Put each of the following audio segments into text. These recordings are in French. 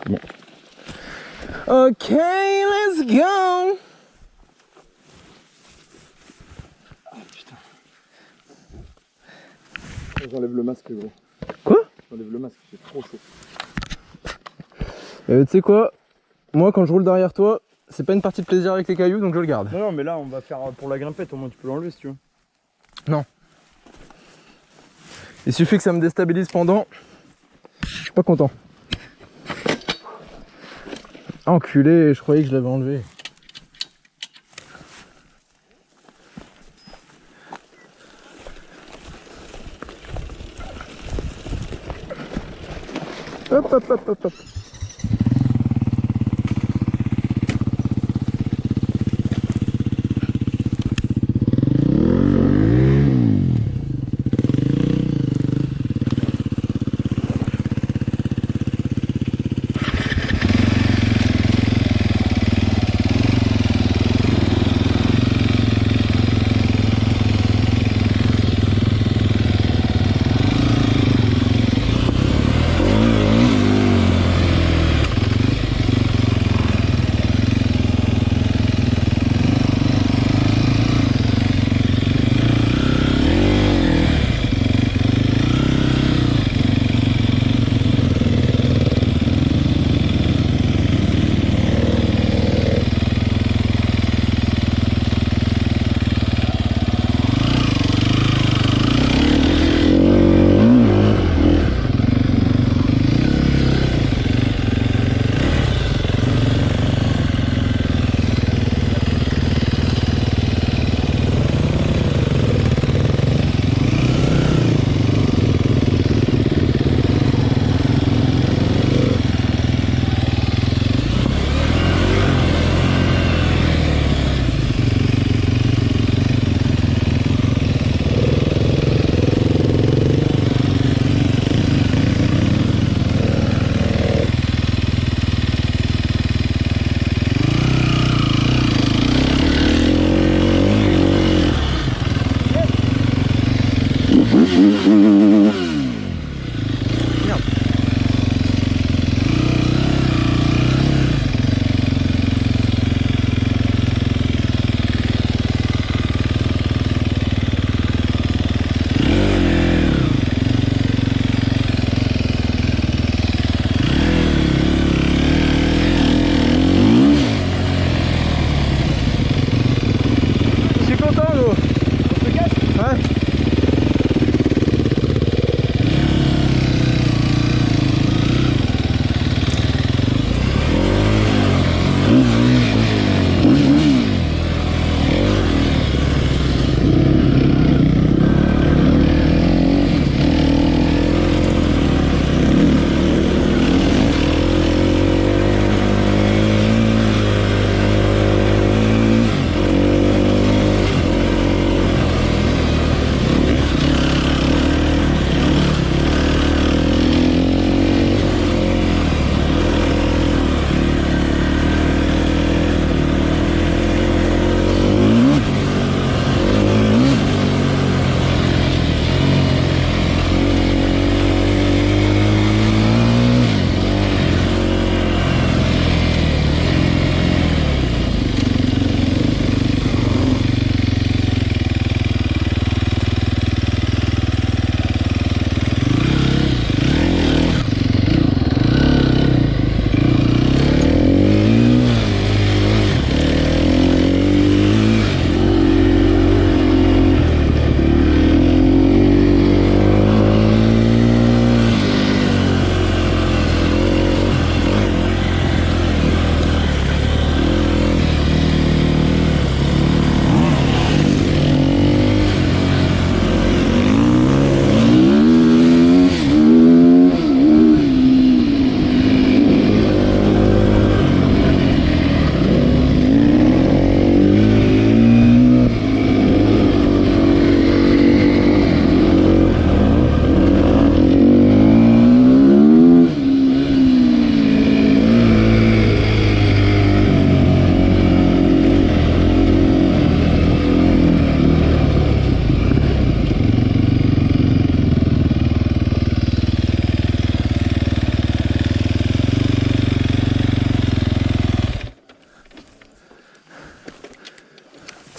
Bon. Ok, let's go. Ah putain. J'enlève le masque gros. Quoi? J'enlève le masque, c'est trop chaud. Tu sais quoi? Moi quand je roule derrière toi, c'est pas une partie de plaisir avec les cailloux donc je le garde. Non non mais là on va faire pour la grimpette, au moins tu peux l'enlever si tu veux. Non. Il suffit que ça me déstabilise pendant. Je suis pas content. Enculé, je croyais que je l'avais enlevé. Hop hop hop hop hop.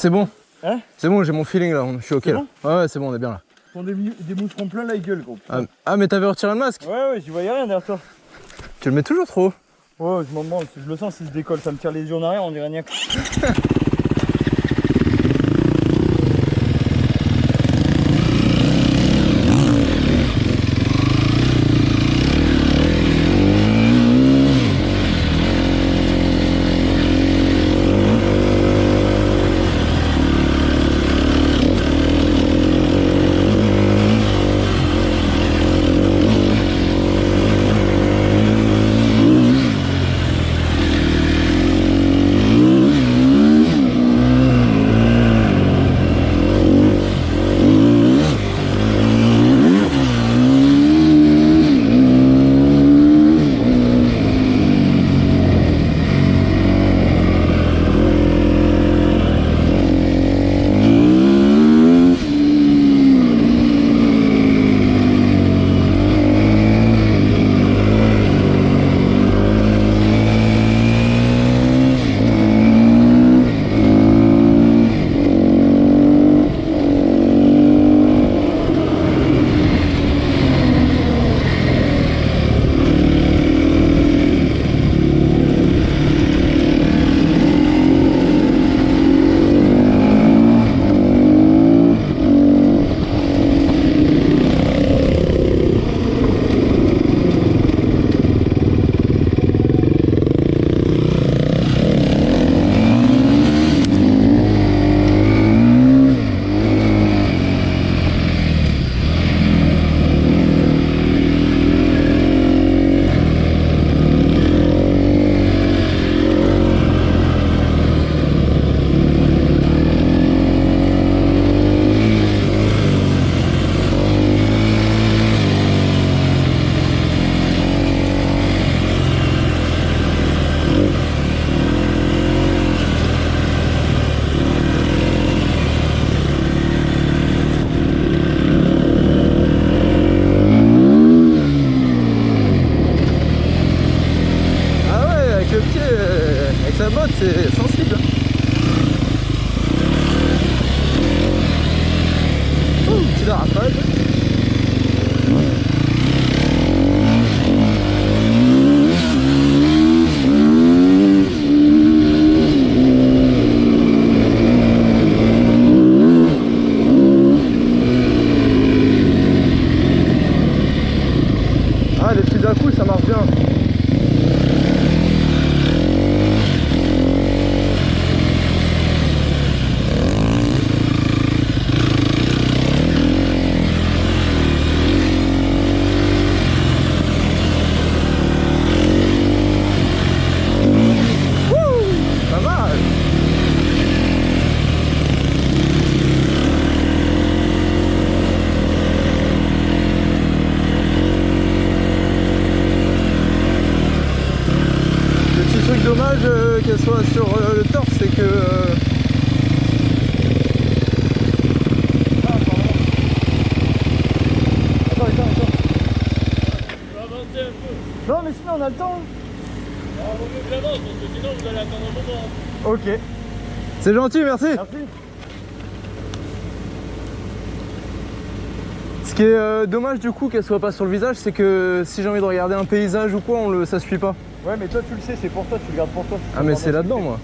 C'est bon. Hein? C'est bon, j'ai mon feeling là, je suis ok C'est là. bon Ouais, c'est bon, on est bien là. Ils ont des moucherons plein la gueule, gros. Ah, mais t'avais retiré le masque? Ouais, j'y voyais rien derrière toi. Tu le mets toujours trop haut. Ouais, je m'en branle, je le sens s'il se décolle, ça me tire les yeux en arrière, on dirait rien. c'est sensible. Oh, petit dérapage. Ah, les petits à-coups, ça marche bien. Pas mal. Le petit truc dommage qu'elle soit sur le torse, c'est que Attends. Tu vas avancer un peu. Non, mais sinon on a le temps. Alors, vaut mieux que j'avance parce que sinon vous allez attendre un moment. Ok, c'est gentil, merci. merci. Ce qui est dommage du coup qu'elle soit pas sur le visage, c'est que si j'ai envie de regarder un paysage ou quoi, ça suit pas. Ouais, mais toi tu le sais, c'est pour toi, tu le gardes pour toi. Ah mais c'est là-dedans moi.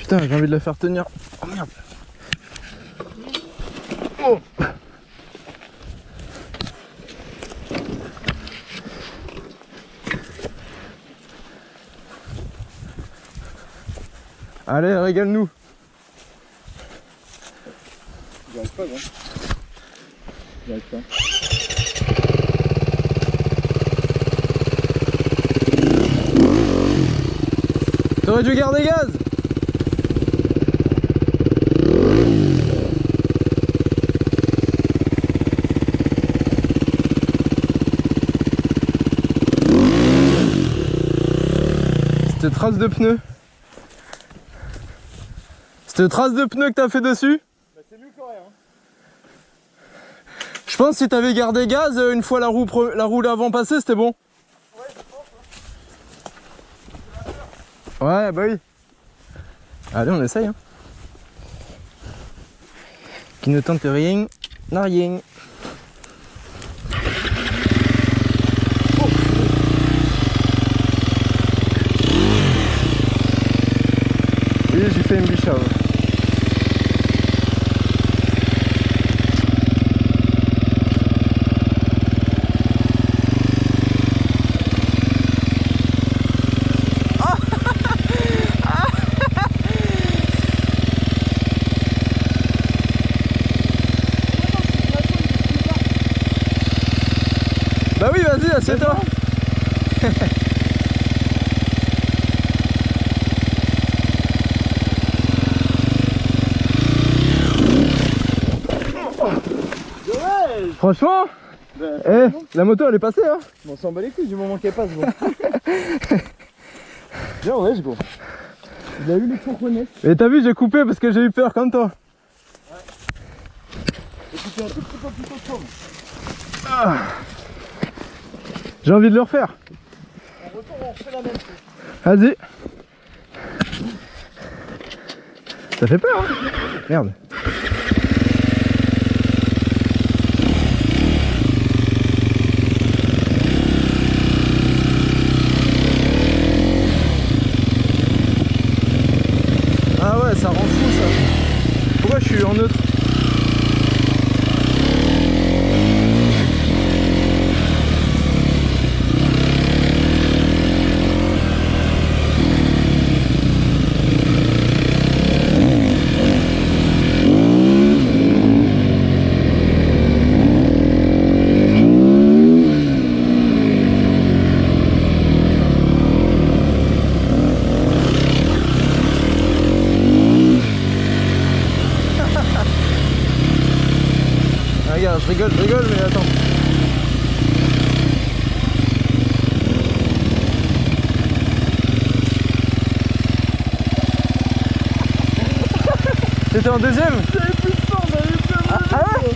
Putain, j'ai envie de la faire tenir. Oh merde. Oh. Allez, régale-nous. J'y arrive pas, gros. J'y arrive pas. T'aurais dû garder gaz. Cette trace de pneu. Cette trace de pneu que t'as fait dessus. Bah, c'est mieux que rien. Hein. Je pense que si t'avais gardé gaz, une fois la roue d'avant passée, c'était bon. Ouais, je pense. Ouais, bah oui. Allez, on essaye. Hein. Qui ne tente rien, n'a rien. Oui, j'ai fait une bichave. Bah oui, vas-y, assieds-toi. Franchement, la moto elle est passée hein. On s'en bat les couilles du moment qu'elle passe, gros. Bien, ouais, gros. Il a eu les fourgonnettes. Et t'as vu, j'ai coupé parce que j'ai eu peur comme toi. Et puis, un tout petit peu plus tôt de forme. Ah. J'ai envie de le refaire. En retour, on refait la même chose. Vas-y. Ça fait peur hein. Merde. Ah ouais, ça rend fou ça. Pourquoi je suis en neutre? Regarde, je rigole, mais attends. T'étais en deuxième? J'avais plus de forme, j'avais plus de forme. Ah ouais.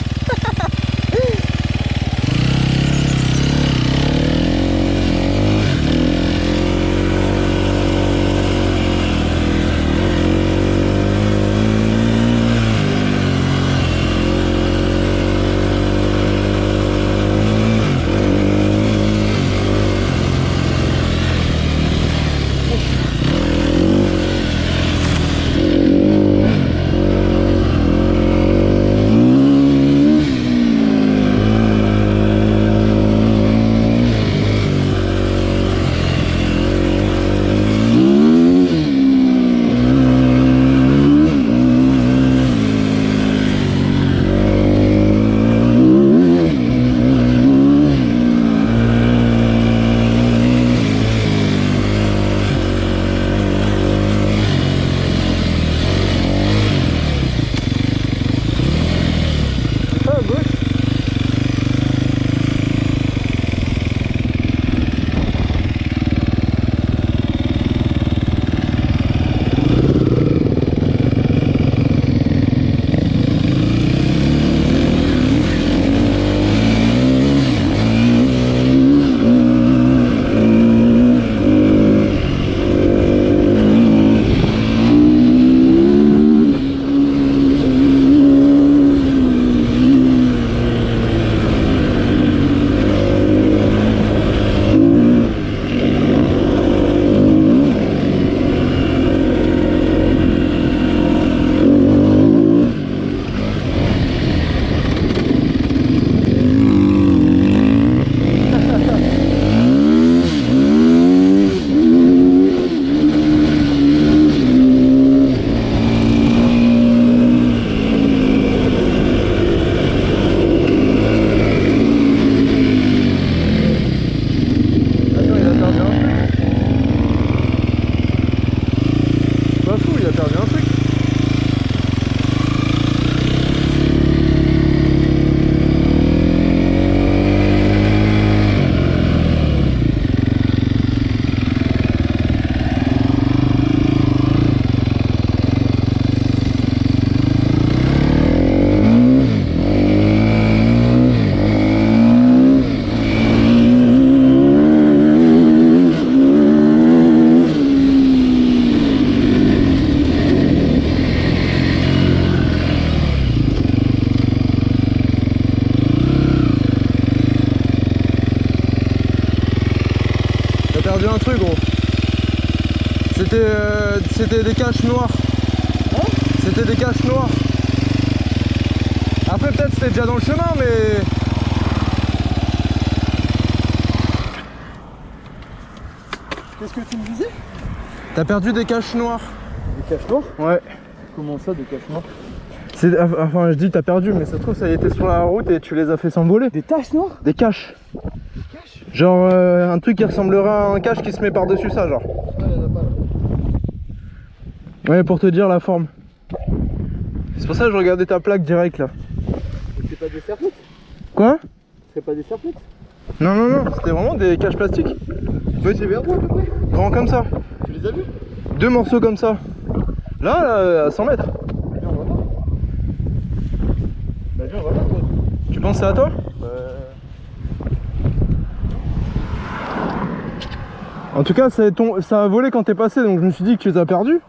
perdu un truc gros. C'était des caches noires. Hein? C'était des caches noires. Après peut-être c'était déjà dans le chemin mais... Qu'est-ce que tu me disais? T'as perdu des caches noires. Des caches noires? Ouais. Comment ça, des caches noires? Enfin je dis t'as perdu mais ça se trouve ça y était sur la route et tu les as fait s'envoler. Des taches noires? Des caches. Des caches? Genre un truc qui ressemblerait à un cache qui se met par-dessus ça genre. Ouais, y'en a pas là. Ouais pour te dire la forme. C'est pour ça que je regardais ta plaque direct là. C'est pas des serplettes? Quoi? C'est pas des serplettes? Non non non, c'était vraiment des caches plastiques. Ouais, c'est vers toi à peu près. Grand comme ça. Tu les as vus? 2 morceaux comme ça. Là, à 100 mètres. Viens, on va voir. Bah viens, on va voir toi. Tu penses que c'est à toi? En tout cas, ça a volé quand t'es passé, donc je me suis dit que tu les as perdus.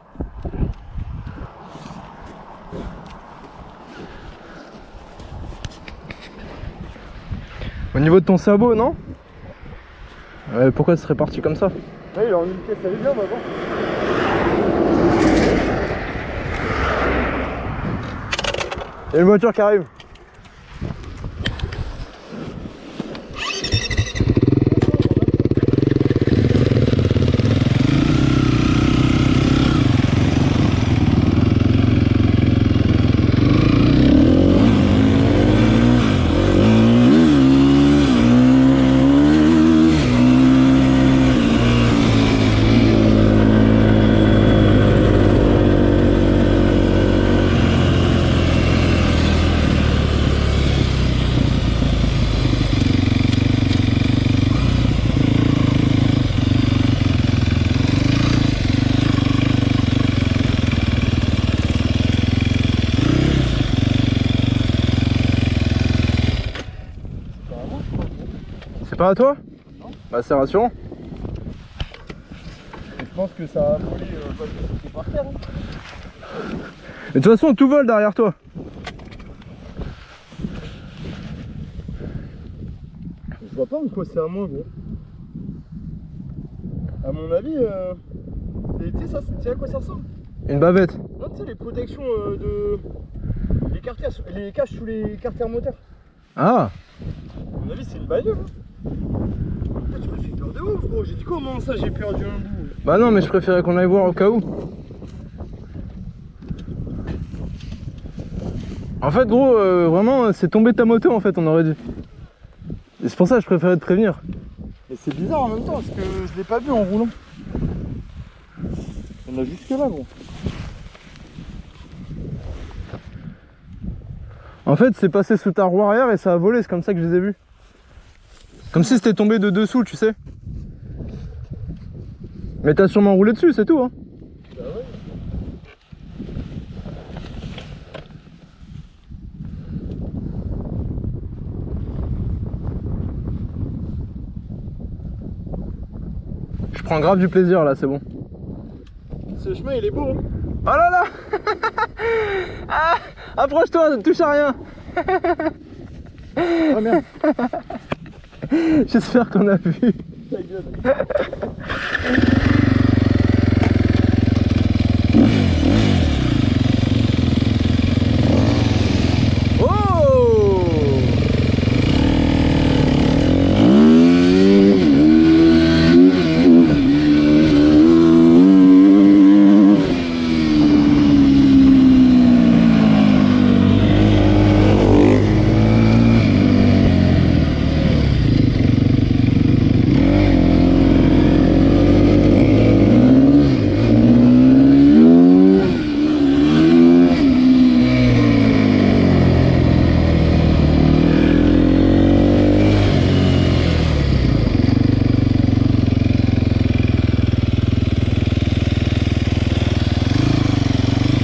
Au niveau de ton sabot, non? Ouais, pourquoi ce serait parti comme ça? Ouais, il est en une pièce, allez bien, on va voir. Il y a une voiture qui arrive. C'est pas à toi? Non. Bah c'est rassurant. Et je pense que ça a volé parce que c'était par terre. Hein. Mais de toute façon tout vole derrière toi. Je vois pas en quoi c'est à moi gros. À mon avis, tu sais ça, tu sais à quoi ça ressemble? Une bavette. Non, tu sais les protections de... les caches sous les carters moteurs. Ah. À mon avis c'est une bagnole. Hein. Putain, tu m'as fait peur de ouf gros, j'ai dit comment ça j'ai perdu un bout. Bah non mais je préférais qu'on aille voir au cas où. En fait gros, vraiment c'est tombé ta moto en fait on aurait dit. Et c'est pour ça que je préférais te prévenir. Et c'est bizarre en même temps parce que je l'ai pas vu en roulant. On a jusque là gros. En fait c'est passé sous ta roue arrière et ça a volé, c'est comme ça que je les ai vus. Comme si c'était tombé de dessous tu sais. Mais t'as sûrement roulé dessus c'est tout hein. Bah ouais. Je prends grave du plaisir là c'est bon. Ce chemin il est beau. Hein. Oh là là. Ah, approche-toi, ne touche à rien. Oh merde. J'espère qu'on a vu. Ta gueule. Oh.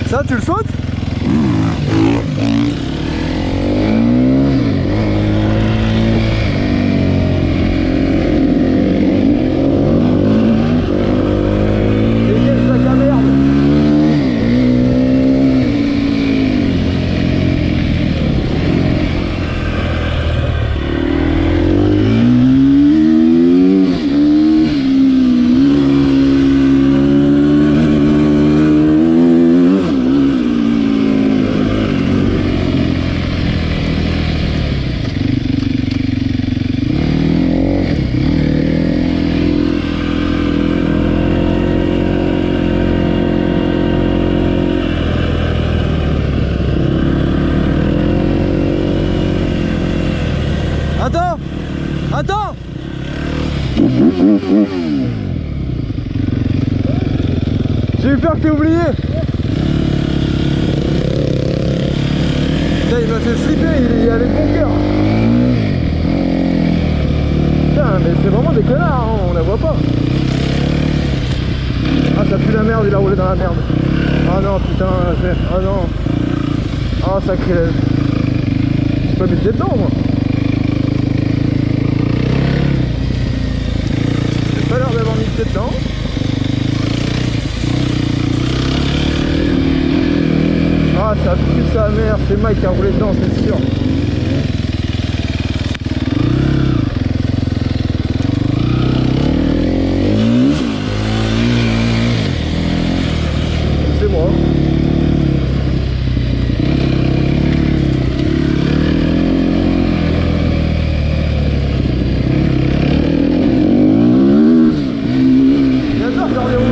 Ça, tu le sautes? Et quel sac à merde! Attends! Attends! J'ai eu peur que t'aies oublié! Putain, il m'a fait flipper, il avait bon cœur! Putain, mais c'est vraiment des connards, hein, on la voit pas! Ah, ça pue la merde, il a roulé dans la merde! Ah non, putain, ah non! Ah, sacrilège! J'ai pas mis le pied dedans, moi! J'ai pas l'air d'avoir mis le pied dedans! Ah, ça pue sa mère, c'est Mike qui a roulé dedans, c'est sûr. C'est moi. J'adore faire des roues.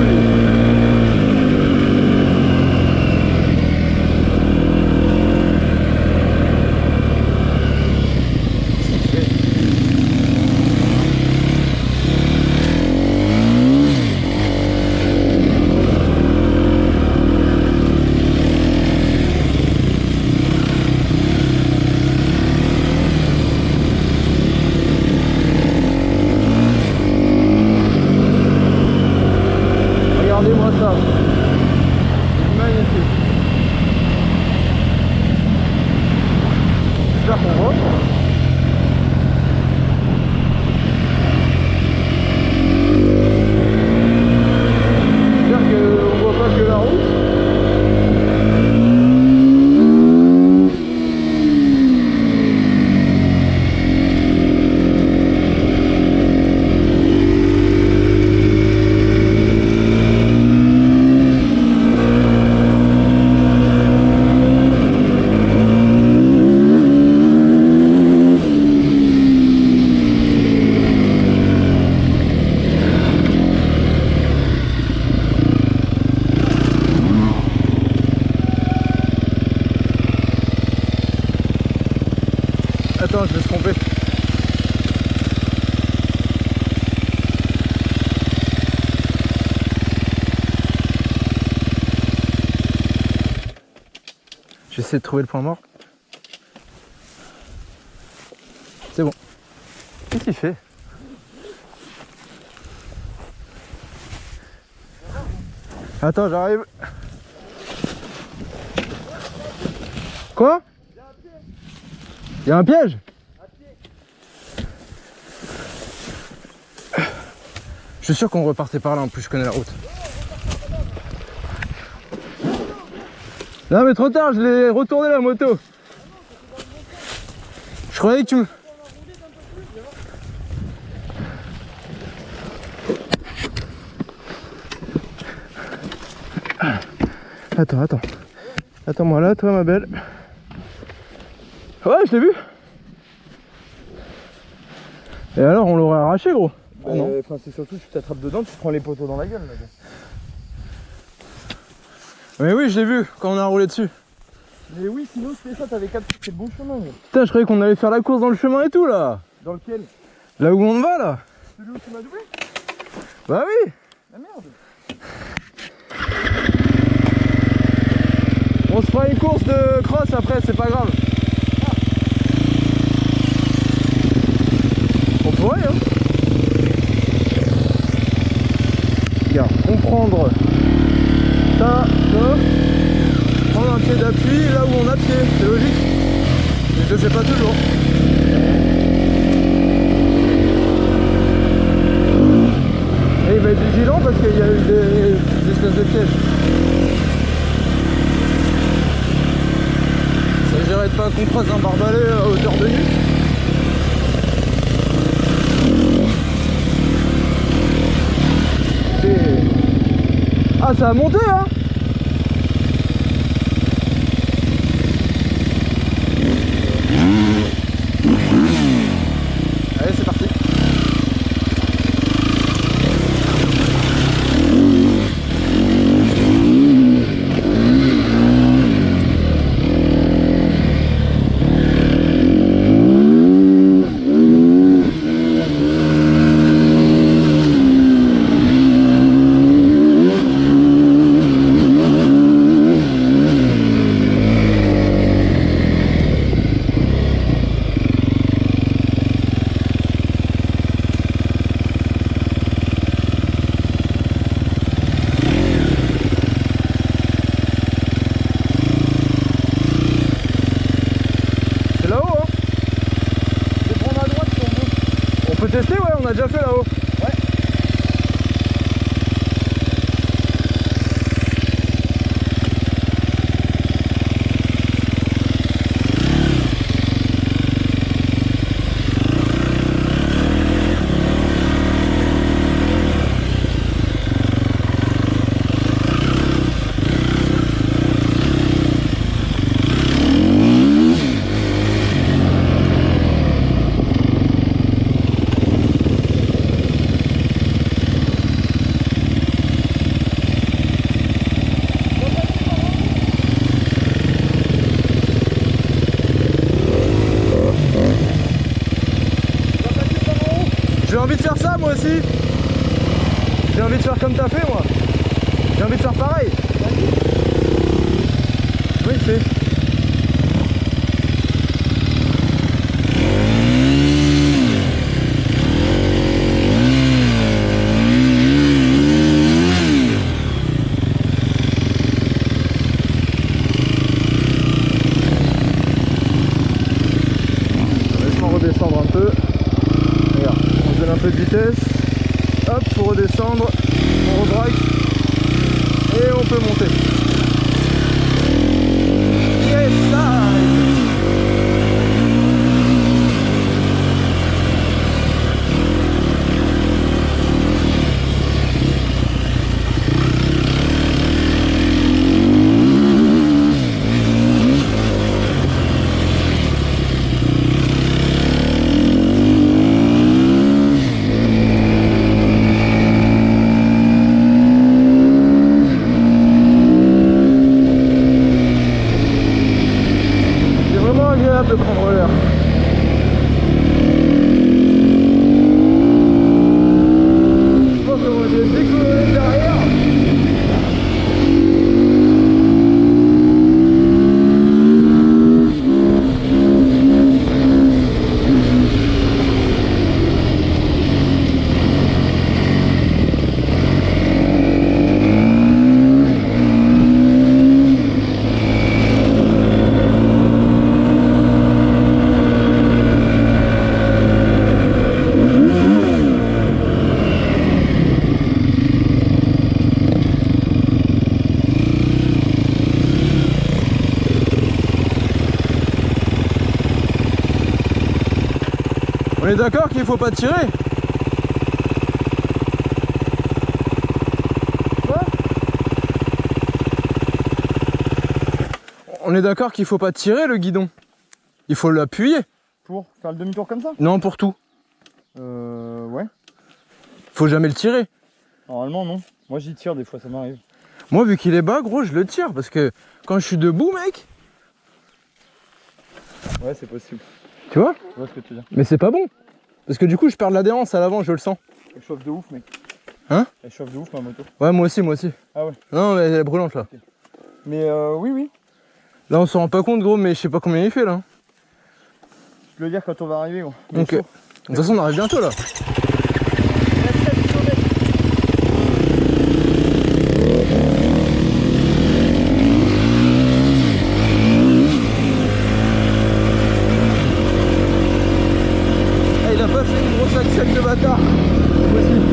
Regardez-moi ça. Magnifique. J'espère qu'on voit. J'espère qu'on voit pas que la route. Attends, je vais se tromper. J'essaie de trouver le point mort. C'est bon. Qu'est-ce qu'il fait? Attends, j'arrive. Quoi? Il y a un piège? Je suis sûr qu'on repartait par là, en plus je connais la route. Non mais trop tard, je l'ai retourné la moto. Je croyais que tu me... Attends. Attends-moi là, toi ma belle. Ouais, je l'ai vu. Et alors, on l'aurait arraché, gros. Ah non. Enfin, c'est surtout tu t'attrapes dedans, tu prends les poteaux dans la gueule. Là. Mais oui, je l'ai vu quand on a roulé dessus. Mais oui, sinon c'était ça, t'avais capté, c'est le bon chemin. Mais. Putain, je croyais qu'on allait faire la course dans le chemin et tout là. Dans lequel? Là où on va là. Celui où tu m'as doublé? Bah oui. Ah merde. On se fera une course de cross après, c'est pas grave. On pourrait hein. Regarde, comprendre ça, prendre un pied d'appui là où on a pied, c'est logique. Mais je le fais pas toujours. Et il va être vigilant parce qu'il y a eu des espèces de pièges. Ça s'agirait pas qu'on croise un barbalet à hauteur de nuque. Ah, ça a monté hein. Allez, c'est parti. tester? Ouais, on a déjà fait là-haut. Ouais. J'ai envie de faire ça moi aussi. J'ai envie de faire comme t'as fait moi. J'ai envie de faire pareil. Oui, c'est. Laisse-moi redescendre un peu. Regarde, on donne un peu de vitesse. Hop, pour redescendre. On rebraque. Et on peut monter. Yes, side. De prendre l'air. Je pense que j'ai décollé derrière. On est d'accord qu'il faut pas tirer? Quoi? On est d'accord qu'il faut pas tirer le guidon. Il faut l'appuyer. Pour faire le demi-tour comme ça? Non, pour tout. Ouais. Faut jamais le tirer. Normalement, non. Moi, j'y tire des fois, ça m'arrive. Moi, vu qu'il est bas, gros, je le tire parce que quand je suis debout, mec, Ouais, c'est possible. tu vois? Je vois ce que tu veux dire. Mais c'est pas bon. Parce que du coup, je perds de l'adhérence à l'avant, je le sens. Elle chauffe de ouf, mec. Hein? Elle chauffe de ouf, ma moto. Ouais, moi aussi, moi aussi. Ah ouais. Non, mais elle est brûlante là. Mais oui, oui. Là, on s'en rend pas compte, gros, mais je sais pas combien il fait là. Je peux le dire quand on va arriver, gros. Mais Ok. chaud. De toute façon, on arrive bientôt là. Ah, il a pas fait une grosse accès de bâtard. C'est possible.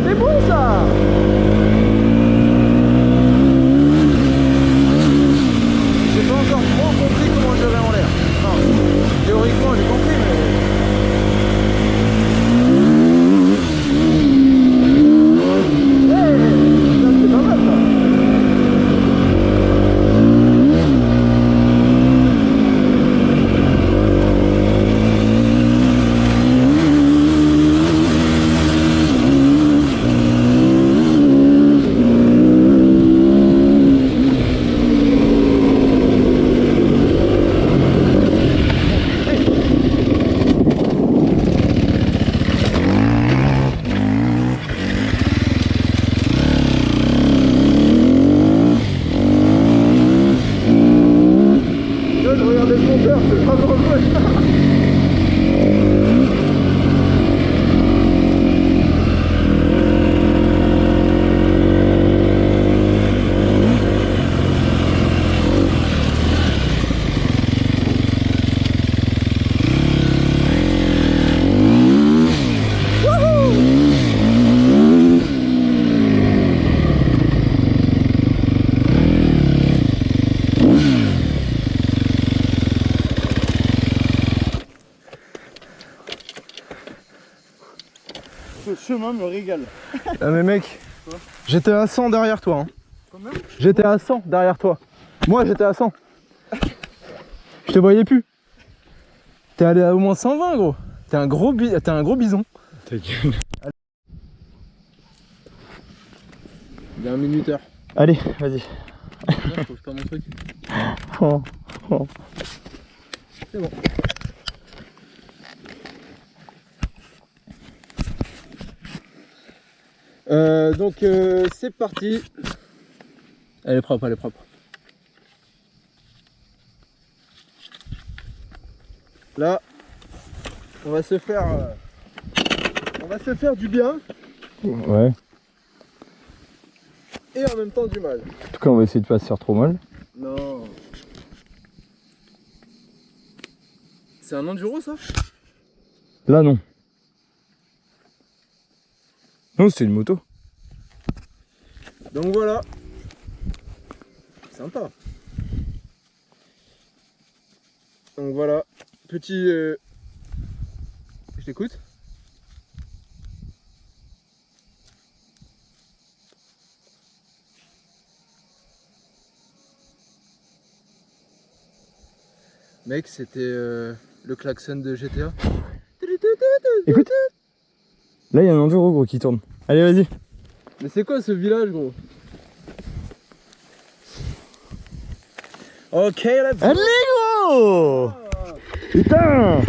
C'était bon ça. J'ai pas encore trop compris comment je vais en l'air. moteur, c'est pas dangereux. Ce chemin me régale. Ah mais mec, j'étais à 100 derrière toi. Hein. Combien? J'étais à 100 derrière toi. Moi j'étais à 100. Je te voyais plus. T'es allé à au moins 120 gros. T'es un gros bison. Ta gueule. Il y a un minuteur. Allez, vas-y. Faut que je perde mon truc. C'est bon. Donc c'est parti. Elle est propre, elle est propre. Là, on va se faire du bien Ouais. et en même temps du mal. En tout cas, on va essayer de pas se faire trop mal. Non. C'est un enduro ça? Là, non. Non, c'est une moto. Donc voilà. Sympa. Donc voilà. Petit... Je t'écoute. Mec, c'était le klaxon de GTA. Écoute. Là, il y a un enduro, gros, qui tourne. Allez, vas-y. Mais c'est quoi ce village, gros? Ok, let's go. Allez, gros. Putain.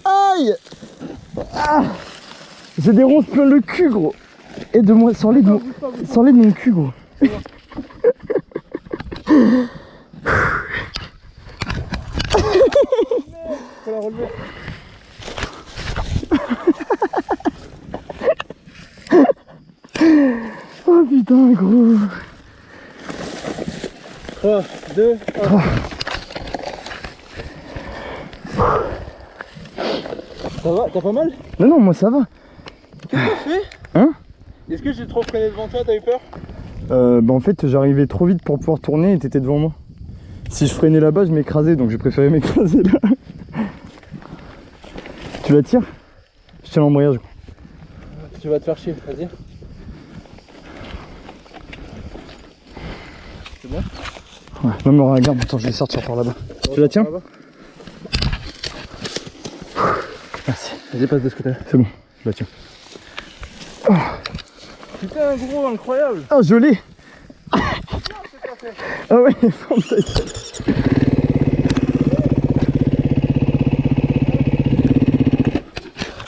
Aïe. Ah. J'ai des ronces plein le cul, gros. Aide-moi, sors-les de mon cul, gros. Faut la relever. Oh putain, gros. 3, 2, 1. Ça va? T'as pas mal? Non, non, moi ça va. Qu'est-ce que t'as fait? Hein? Est-ce que j'ai trop freiné devant toi? T'as eu peur? Bah en fait, j'arrivais trop vite pour pouvoir tourner et t'étais devant moi. Si je freinais là-bas, je m'écrasais, donc j'ai préféré m'écraser là. Tu la tires? Je tiens l'embrayage. Tu vas te faire chier, vas-y. C'est bon? Ouais, non mais regarde, attends, je vais sortir par là-bas. Tu la tiens? Merci. Vas-y, passe de ce côté-là. C'est bon, je la tiens. Putain, gros, incroyable! Ah, je l'ai. Ah ouais, ferme ta gueule.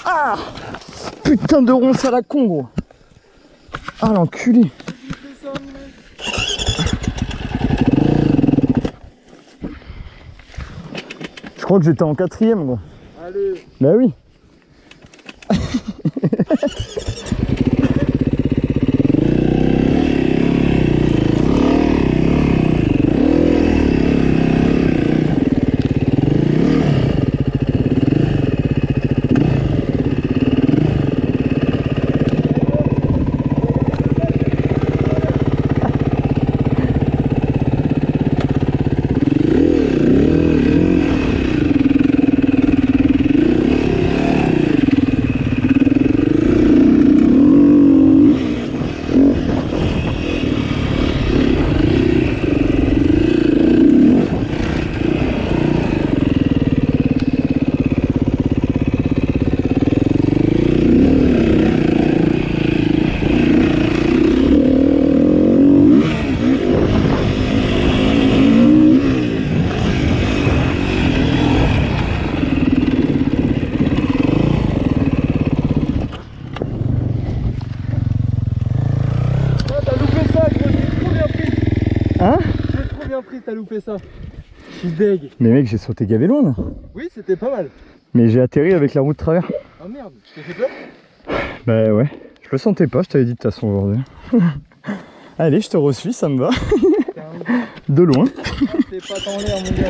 Ah, putain de ronce à la con, gros. Ah, l'enculé. Je crois que j'étais en 4ème, gros. Allez! Bah oui. Hein? J'ai trop bien pris, t'as loupé ça. Je suis deg. Mais mec, j'ai sauté gavé loin là. Oui, c'était pas mal. Mais j'ai atterri avec la roue de travers. Ah merde, je t'ai fait peur? Bah ouais, je le sentais pas, je t'avais dit de toute façon aujourd'hui. Allez, je te reçuis, ça me va. De loin. T'es pas en l'air, mon gars.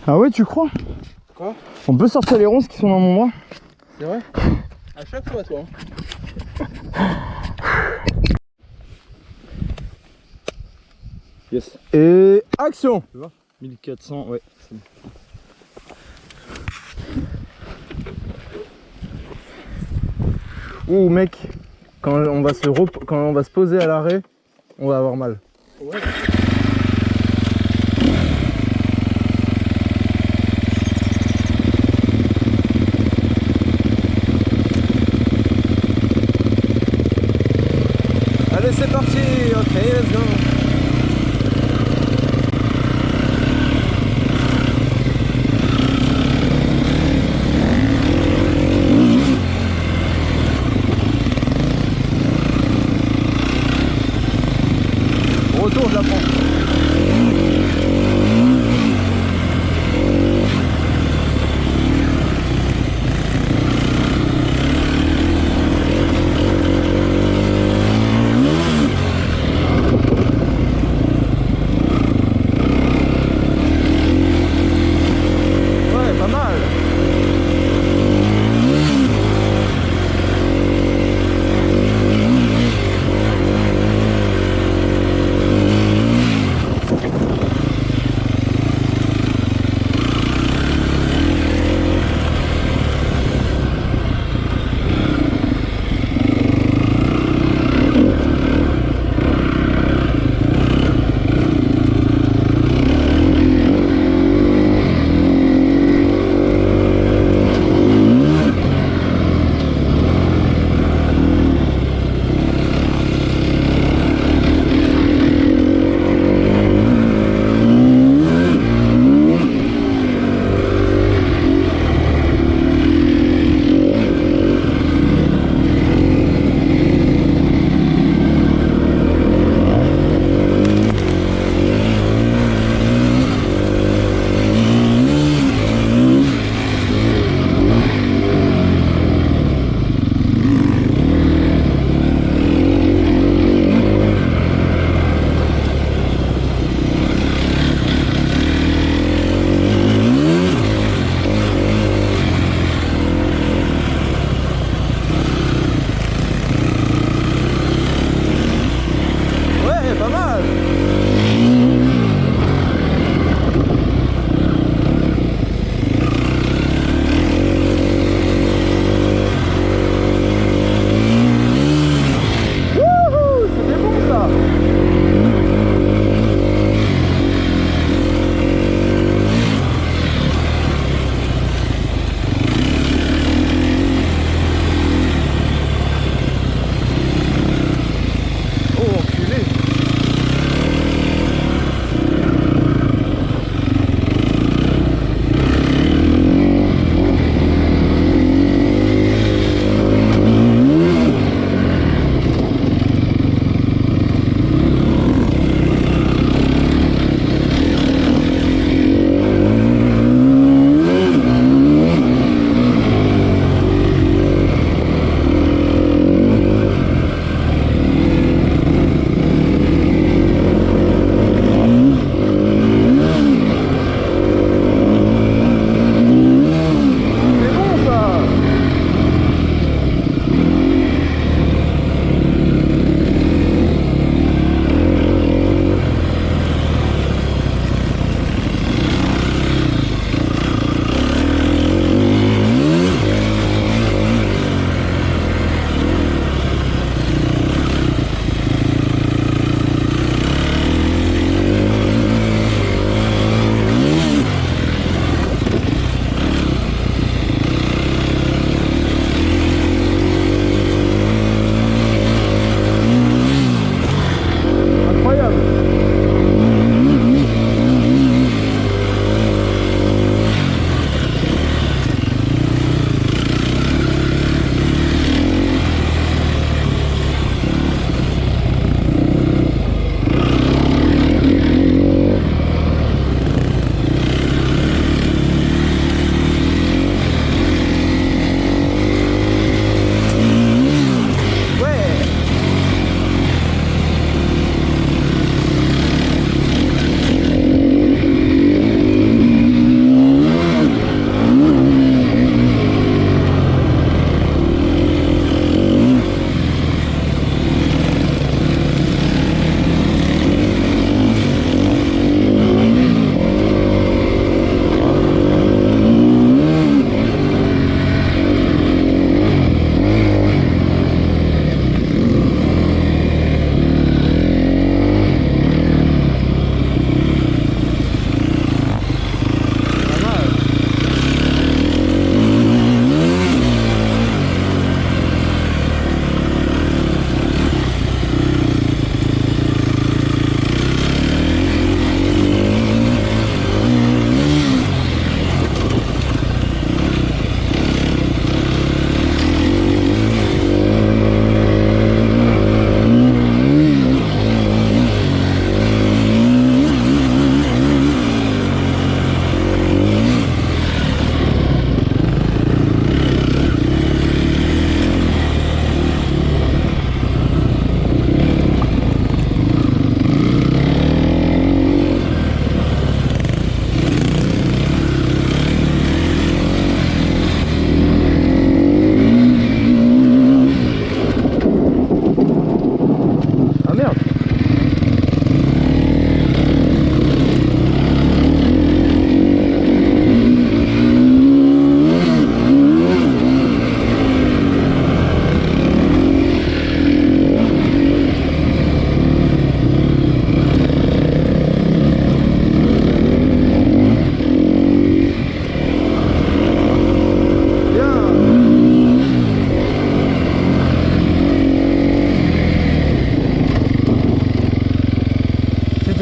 Ah ouais, tu crois? Quoi? On peut sortir les ronces qui sont dans mon bras? C'est vrai? À chaque fois, toi. Yes. Et action! Tu vois? 1400, ouais. Ouh mec, quand on va se poser à l'arrêt, on va avoir mal. Ouais. Allez, c'est parti. Ok, let's go. Retour, je la prends. Ouais, pas mal.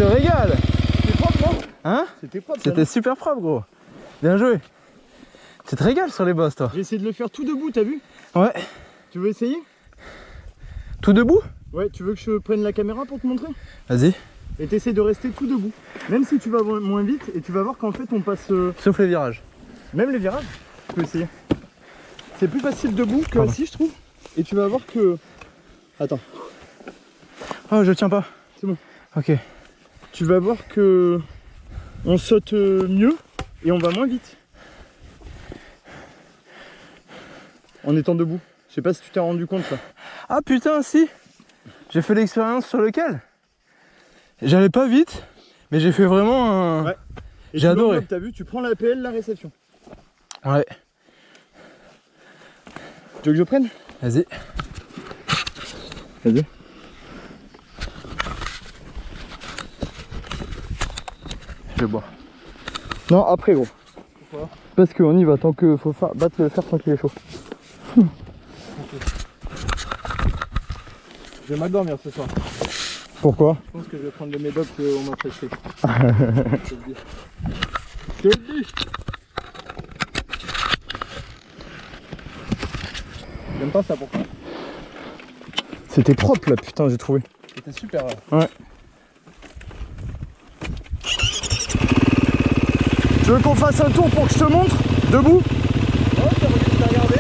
te régales. C'était propre, non? Hein? C'était propre. C'était super propre, gros. Bien joué. Tu te régales sur les bosses, toi. J'ai essayé de le faire tout debout, t'as vu? Ouais. Tu veux essayer? Tout debout? Ouais, tu veux que je prenne la caméra pour te montrer? Vas-y. Et t'essaies de rester tout debout. Même si tu vas moins vite, et tu vas voir qu'en fait on passe... Sauf les virages. Même les virages, tu peux essayer. C'est plus facile debout que Pardon. assis, je trouve. Et tu vas voir que... Attends, Oh, je tiens pas. c'est bon. Ok. Tu vas voir que... On saute mieux et on va moins vite. En étant debout. Je sais pas si tu t'es rendu compte ça. Ah putain, si. J'ai fait l'expérience sur lequel? J'allais pas vite, mais j'ai fait vraiment un... Ouais. Et J'ai tu adoré. l'enveloppes, t'as vu, tu prends l'APL, la réception. Ouais. Tu veux que je prenne? Vas-y. Vas-y. Je bois. Non, après gros. Pourquoi? Parce qu'on y va tant que faut battre le fer tant qu'il est chaud. Je vais mal dormir ce soir. Pourquoi? Je pense que je vais prendre le médoc qu'on m'a prescrit. Je te le dis. J'aime pas ça, pourquoi? C'était propre là, putain, j'ai trouvé. C'était super. Ouais. Tu veux qu'on fasse un tour pour que je te montre? Debout? Oh, t'as regardé?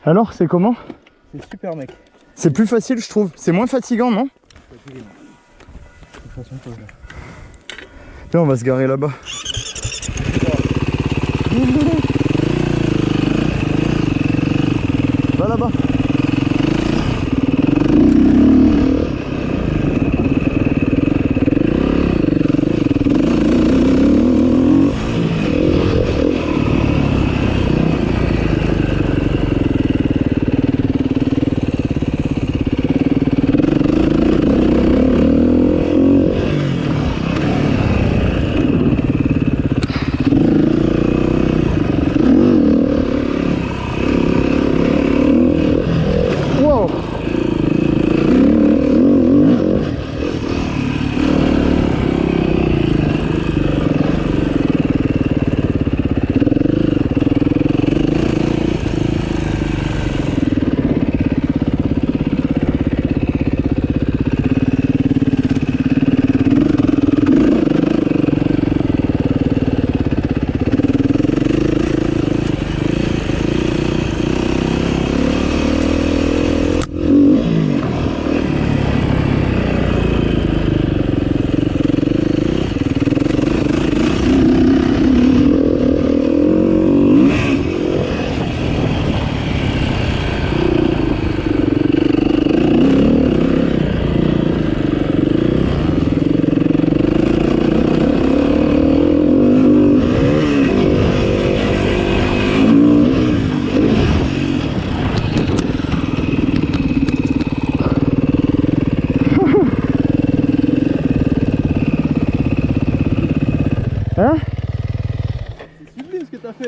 Alors, c'est comment? C'est super, mec. C'est plus facile, je trouve. C'est moins fatigant, non? Viens, on va se garer là-bas. Va là-bas.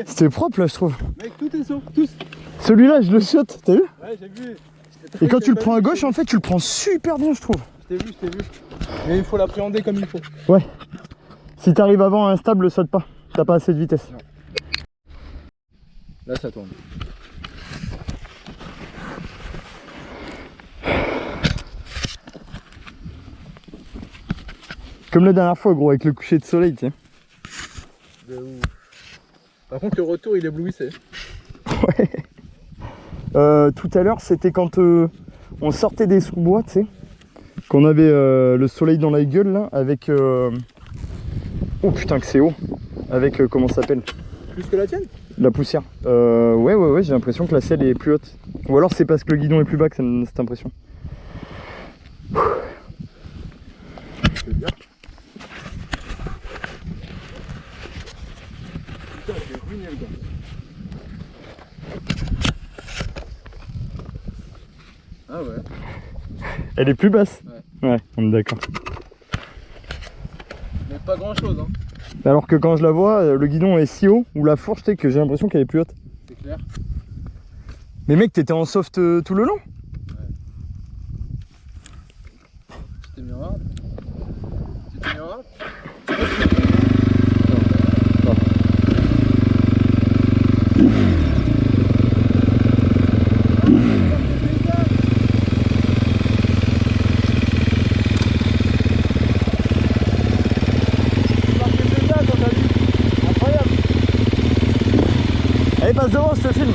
C'était propre là, je trouve. Mec, tout est sauf, tous. Celui-là, je le saute, t'as vu? Ouais, j'ai vu. Et quand tu le prends à gauche, en fait, tu le prends super bien, je trouve. Je t'ai vu. Mais il faut l'appréhender comme il faut. Ouais. Si t'arrives avant instable, le saute pas. T'as pas assez de vitesse. Non. Là, ça tourne. Comme la dernière fois, gros, avec le coucher de soleil, tu sais. De ouf. Par contre, le retour, il éblouissait. Ouais. Tout à l'heure, c'était quand on sortait des sous-bois, tu sais. Qu'on avait le soleil dans la gueule, là, avec... Oh putain, que c'est haut. Avec, comment ça s'appelle? Plus que la tienne? La poussière. Ouais, j'ai l'impression que la selle est plus haute. Ou alors c'est parce que le guidon est plus bas que ça me donne cette impression. C'est bien. Putain, j'ai ruiné le gars. Ah ouais. Elle est plus basse? Ouais. Ouais, on est d'accord. Mais pas grand chose, hein. Alors que quand je la vois, le guidon est si haut, ou la fourche, tu sais, que j'ai l'impression qu'elle est plus haute. C'est clair. Mais mec, t'étais en soft tout le long? C'était miroir. C'était miroir. Allez, passe devant, je te filme.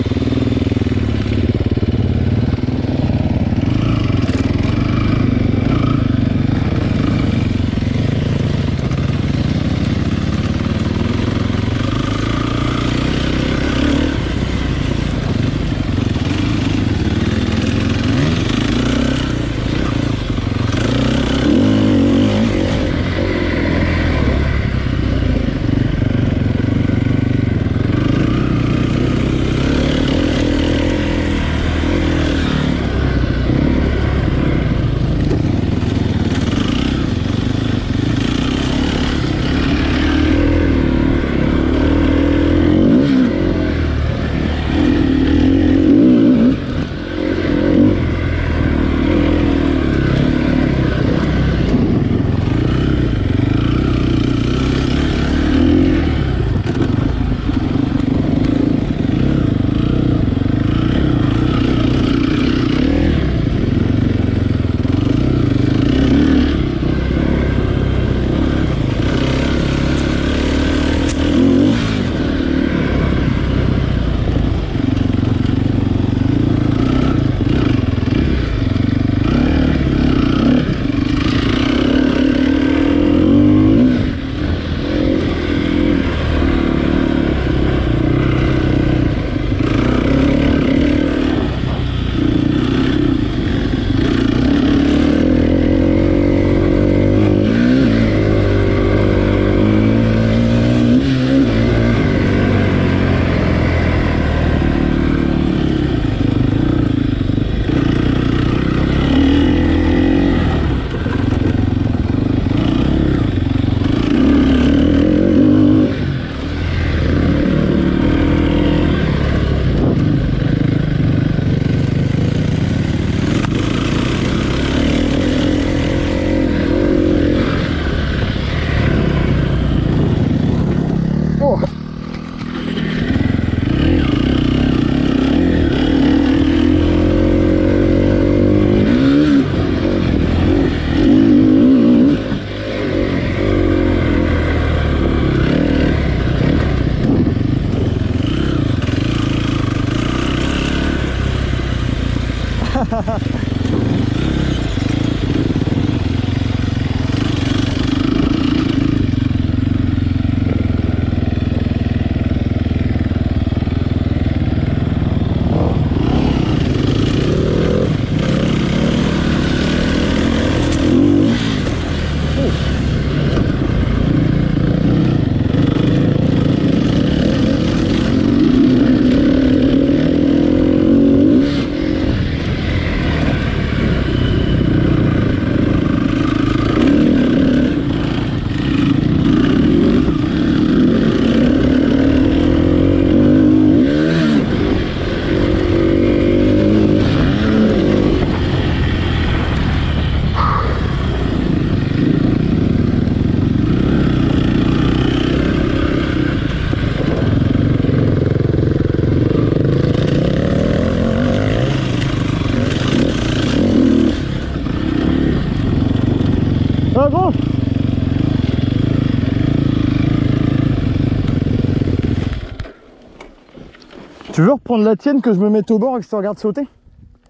Tu veux reprendre la tienne que je me mette au bord et que je te regarde sauter?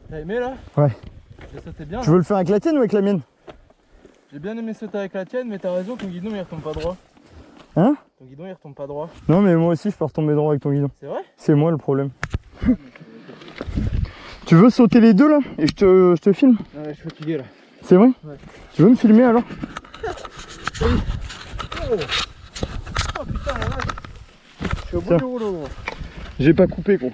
T'as aimé là? Ouais. J'ai sauté bien. Tu veux le faire avec la tienne ou avec la mienne? J'ai bien aimé sauter avec la tienne, mais t'as raison, ton guidon il retombe pas droit. Hein? Ton guidon il retombe pas droit. Non mais moi aussi je peux retomber droit avec ton guidon. C'est vrai? C'est moi le problème. Tu veux sauter les deux là? Et je te filme? Non, je suis fatigué là. C'est vrai? Ouais. Tu veux me filmer alors? Oh putain la vache. Je suis au bout Tiens. du rouleau gros. J'ai pas coupé gros.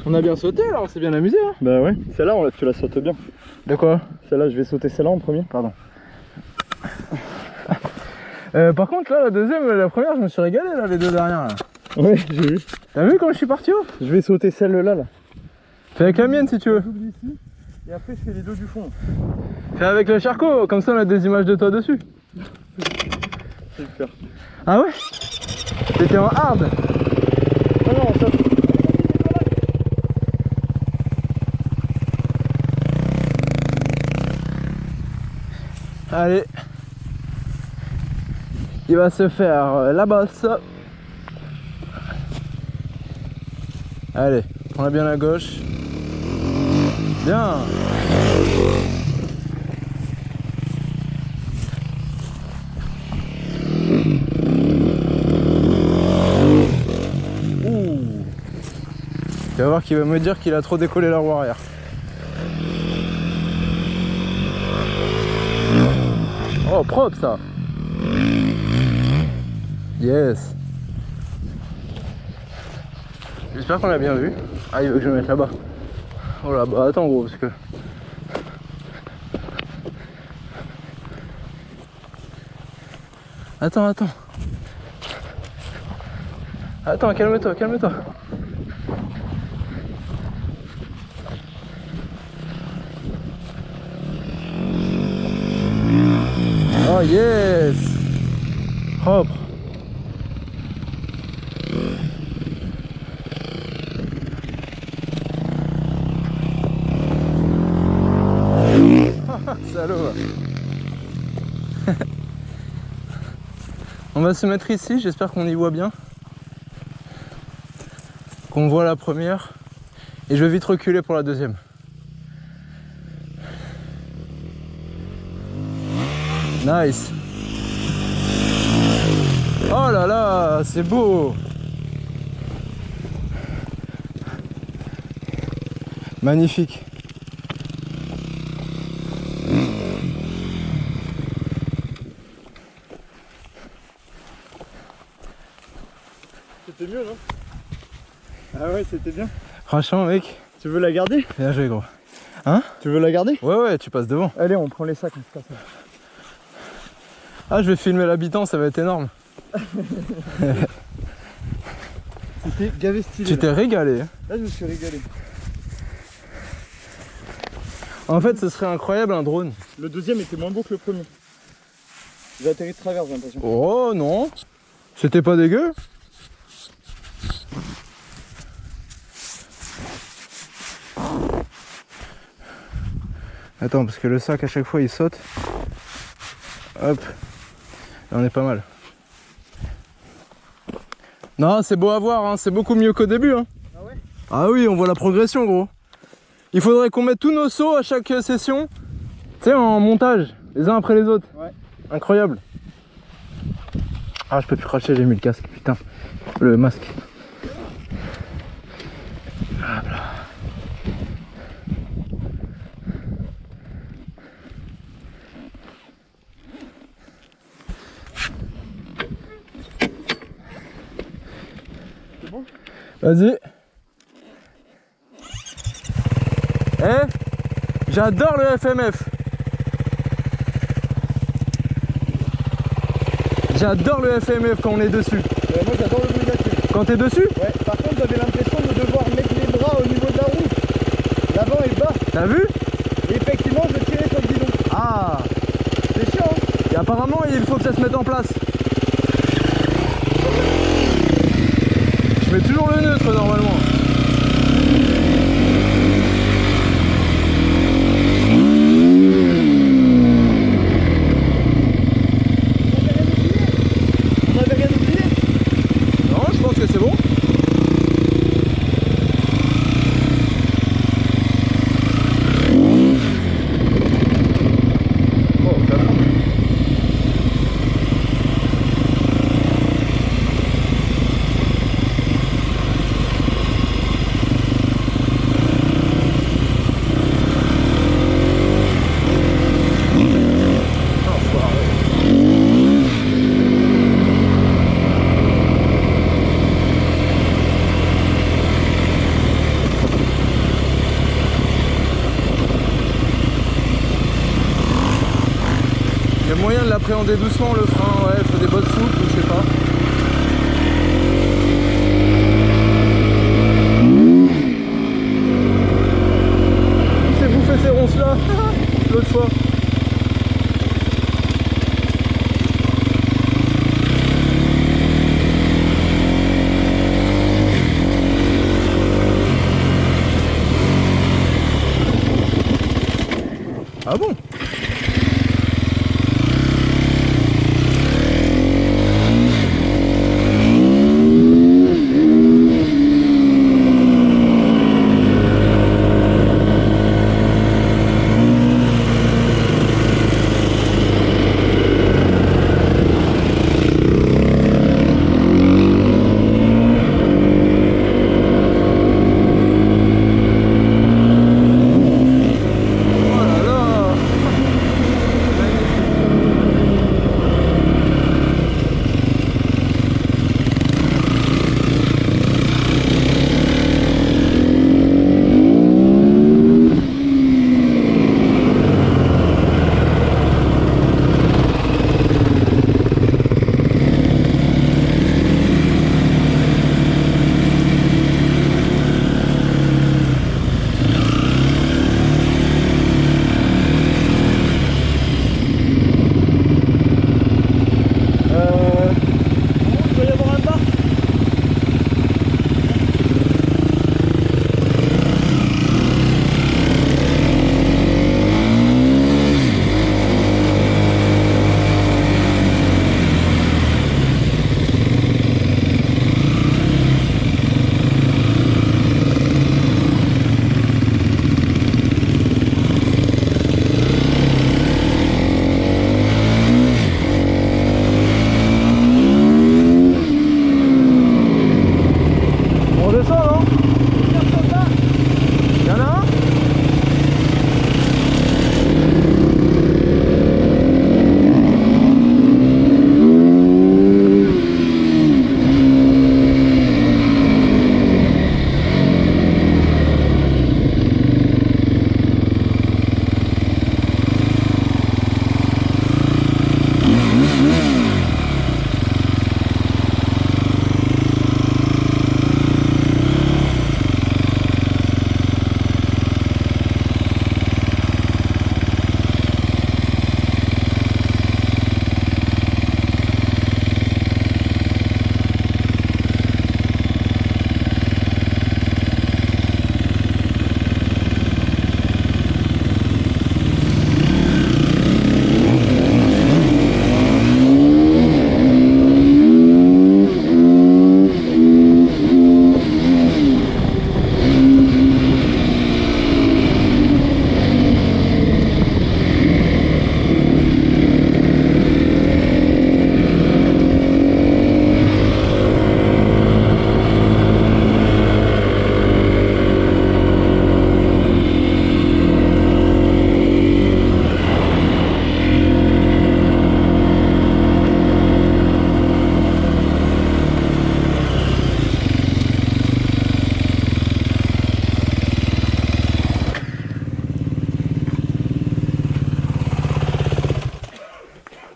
On a bien sauté là, on s'est bien amusé hein. Bah ouais, celle-là tu la sautes bien. De quoi? Celle-là je vais sauter celle-là en premier. Pardon. Par contre là, la deuxième, la première, je me suis régalé là, les deux dernières là. Ouais, j'ai vu. T'as vu quand je suis parti haut? Je vais sauter celle-là là. Fais avec la mienne si tu veux. J'oublie ici. Et après je fais les deux du fond. Fais avec le charcot, comme ça on a des images de toi dessus. Je vais le faire. Ah ouais? T'étais en hard. Non, non, ça. Allez. Il va se faire la basse. Allez, prends bien la gauche. Bien. Ouh. Tu vas voir qu'il va me dire qu'il a trop décollé la roue arrière. Oh, propre ça. Yes. J'espère qu'on l'a bien vu. Ah, il veut que je me mette là-bas. Oh là, bah attends gros, parce que... Attends. Attends, calme-toi. Oh yes. Propre. Salaud. On va se mettre ici, j'espère qu'on y voit bien. Qu'on voit la première. Et je vais vite reculer pour la deuxième. Nice. Oh là là, c'est beau. Magnifique. C'était mieux non? Ah ouais, c'était bien. Franchement mec, Tu veux la garder? bien joué gros. Hein? Tu veux la garder? Ouais, tu passes devant. Allez, on prend les sacs, on se casse. Ah, je vais filmer l'habitant, ça va être énorme. C'était gavé stylé. Tu t'es régalé. Là, je me suis régalé. En fait, ce serait incroyable un drone. Le deuxième était moins beau que le premier. J'ai atterri de travers, j'ai l'impression. Oh non, c'était pas dégueu. Attends, parce que le sac à chaque fois il saute. Hop, là, on est pas mal. Non, c'est beau à voir, hein. C'est beaucoup mieux qu'au début. Hein. Ah ouais? Ah oui, on voit la progression gros. Il faudrait qu'on mette tous nos sauts à chaque session. Tu sais, en montage, les uns après les autres. Ouais. Incroyable. Ah, je peux plus cracher, j'ai mis le casque, putain. Le masque. Hop là. C'est bon? Vas-y. Eh, j'adore le FMF. J'adore le FMF quand on est dessus. Moi, j'adore le négatif. Quand t'es dessus? Ouais, par contre, j'avais l'impression de devoir mettre les bras au niveau de la roue. L'avant et le bas. T'as vu? Et effectivement, je tirais sur le guidon. Ah. C'est chiant, hein? Et apparemment, il faut que ça se mette en place. Je mets toujours le neutre normalement. On avait rien oublié? Non, je pense que c'est bon. Il y a moyen de l'appréhender doucement le frein, ouais, faut des bottes souples, je sais pas. Il s'est bouffé ces ronces là, l'autre fois. Ah bon?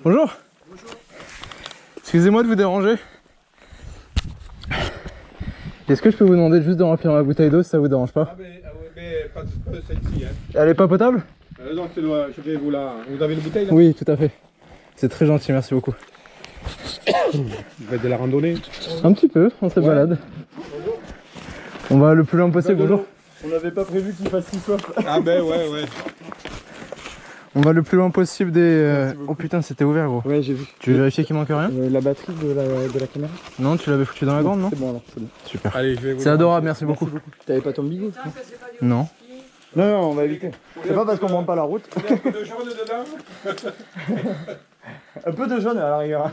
Bonjour. Bonjour. Excusez-moi de vous déranger. Est-ce que je peux vous demander juste de remplir ma bouteille d'eau si ça vous dérange pas? Mais pas de celle-ci. Hein. Elle est pas potable? Non, je vais vous la... Vous avez une bouteille là? Oui, tout à fait. C'est très gentil, merci beaucoup. Vous faites de la randonnée? Un petit peu, on se balade. Bonjour. On va le plus loin possible, bonjour. On n'avait pas prévu qu'il fasse si soif. Ah ben ouais. On va le plus loin possible des... Merci beaucoup. Oh putain, c'était ouvert gros. Ouais, j'ai vu. Tu veux vérifier qu'il manque rien? La batterie de la caméra? Non, tu l'avais foutu dans la grande, non? C'est bon alors, c'est bon. Super. Allez, je vais vous. C'est adorable, merci beaucoup. T'avais pas ton billet? Non. Non, non, on va éviter. C'est pas parce qu'on prend pas la route. Un peu de jaune dedans. Un peu de jaune à la rigueur.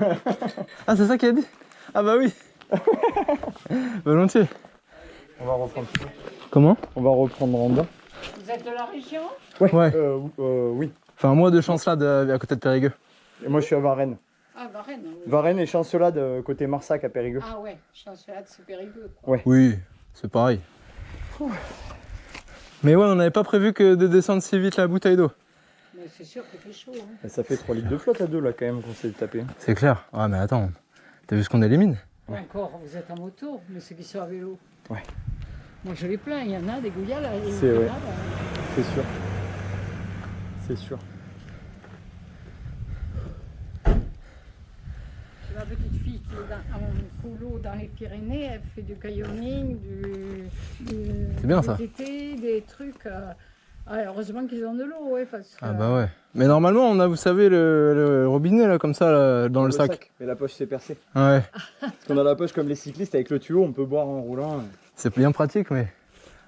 Ah, c'est ça qu'il a dit? Ah bah oui. Volontiers. On va reprendre. Comment? On va reprendre en bas. Vous êtes de la région? Ouais. Oui. Enfin, un mois de Chancelade à côté de Périgueux. Et moi je suis à Varennes. Ah, Varennes. Oui. Varennes et Chancelade côté Marsac à Périgueux. Ah ouais, Chancelade, c'est Périgueux. Quoi. Ouais. Oui, c'est pareil. Mais ouais, on n'avait pas prévu que de descendre si vite la bouteille d'eau. Mais c'est sûr qu'il fait chaud. Hein. Et ça fait 3 litres de flotte à deux là quand même qu'on s'est tapé. C'est clair. Ah mais attends, t'as vu ce qu'on élimine? Ouais. Encore, vous êtes en moto, mais ceux qui sont à vélo. Ouais. Moi je les plains, il y en a des gouillas là. C'est vrai. C'est sûr. C'est sûr. Ma petite fille qui est en colo dans les Pyrénées, elle fait du canyoning, C'est bien, ça. du VTT, des trucs. Ouais, heureusement qu'ils ont de l'eau, ouais, parce que. Ah bah ouais. Mais normalement, on a, vous savez, le robinet là, comme ça, là, dans le sac. Et la poche s'est percée. Ouais. Parce qu'on a la poche comme les cyclistes avec le tuyau, on peut boire en roulant. C'est bien pratique, mais...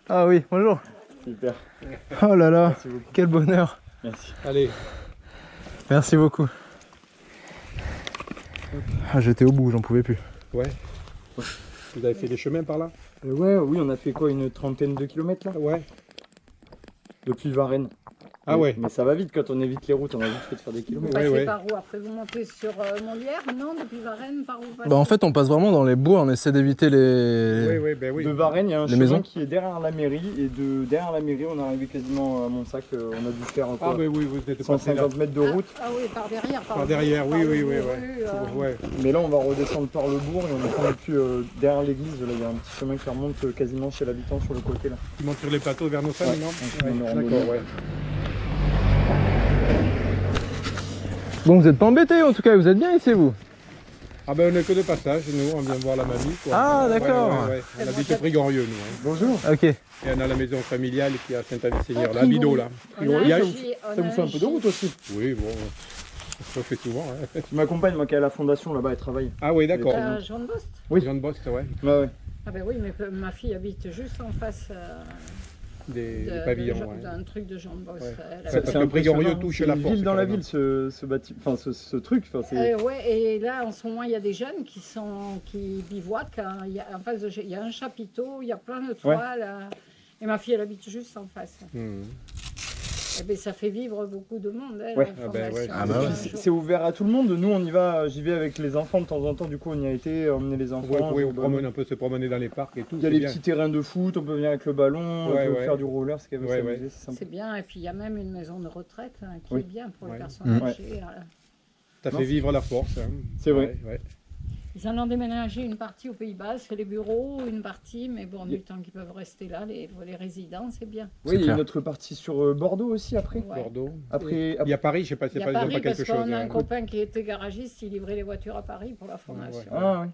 Ah oui, bonjour. Super. Oh là là, Merci beaucoup. quel bonheur. Merci. Allez. Merci beaucoup. Ah, j'étais au bout, j'en pouvais plus. Ouais. Vous avez fait des chemins par là? Ouais, oui, on a fait quoi, une trentaine de kilomètres là? Ouais. Depuis Varennes. Ah ouais. Mais ça va vite quand on évite les routes, on a vite fait de faire des Vous kilomètres. passez ouais. par où? Après vous montez sur Molière, non? Depuis Varennes, par où vous passez? Bah en fait, on passe vraiment dans les bois, on essaie d'éviter les... Oui, oui, ben oui. De Varennes, il y a un Les chemin maisons qui est derrière la mairie, et de derrière la mairie, on est arrivé quasiment à Montsac. On a dû faire Ah quoi, ben oui, vous êtes passé là. 150 mètres de route. Ah oui, par derrière. Par derrière, oui, par oui, le oui, bourg, ouais. Ouais. Mais là, on va redescendre par le bourg et on est descendu derrière l'église. Là, il y a un petit chemin qui remonte quasiment chez l'habitant sur le côté là. Tu montes sur les plateaux vers nos familles, Ouais. non? On est en D'accord, randonnée. ouais. Bon, vous êtes pas embêtés en tout cas, vous êtes bien ici vous? Ah ben on est que de passage, nous, on vient voir la mamie, quoi. Ah, Ouais, d'accord. ouais. On habite au Prigorieux, nous. Hein. Bonjour. Ok. Et on a la maison familiale qui est à Saint-Avis-Seigneur, Ah, la Bido, là. On a Il y a- un Ça J- on vous a fait un peu de route aussi. Oui, bon, ça fait souvent. Hein. Tu m'accompagnes, moi qui est à la fondation là-bas, elle travaille. Ah oui, d'accord. Jean de Bost. Oui. Jean de Bost, ouais. Ouais, ouais. Ah ben oui, mais ma fille habite juste en face Des pavillons, ouais. d'un truc de Jean de Bost. Ouais. Elle C'est habite- parce que Prigorieux touche C'est la une force. ville dans la carrément. ville, ce bâtiment, enfin ce truc. Enfin, c'est... Ouais, et là, en ce moment, il y a des jeunes qui bivouaquent. Hein. En face il y a un chapiteau, il y a plein de toiles. Et ma fille, elle habite juste en face. Mhm. Eh ben, ça fait vivre beaucoup de monde. Hein, Ouais. la Ah ben ouais. formation. Ah bah ouais. C'est ouvert à tout le monde. Nous, on y va. J'y vais avec les enfants de temps en temps. Du coup, on y a été emmener les enfants. Oui, jouer on au ballon. promène un peu, se promener dans les parcs et tout. Il y a c'est les bien. petits terrains de foot. On peut venir avec le ballon. Ouais, on peut ouais. faire du roller. Ce qu'elle veut Ouais, s'amuser, ouais. c'est sympa. C'est bien. Et puis, il y a même une maison de retraite hein, qui Oui. est bien pour les Ouais. personnes Mhm. âgées. Non, Ça fait c'est- vivre la force. Hein. C'est vrai. Ouais, ouais. Ils en ont déménagé une partie au Pays Bas, c'est les bureaux, une partie, mais bon, du temps qu'ils peuvent rester là, les résidents, c'est bien. Oui, il y a clair. une autre partie sur Bordeaux aussi après. Ouais. Bordeaux. Après, Il y a Paris, je sais pas, Il c'est y a pas, ils ont Paris pas parce quelque qu'on chose. a un hein. copain qui était garagiste, il livrait les voitures à Paris pour la formation. Ouais. Ah oui.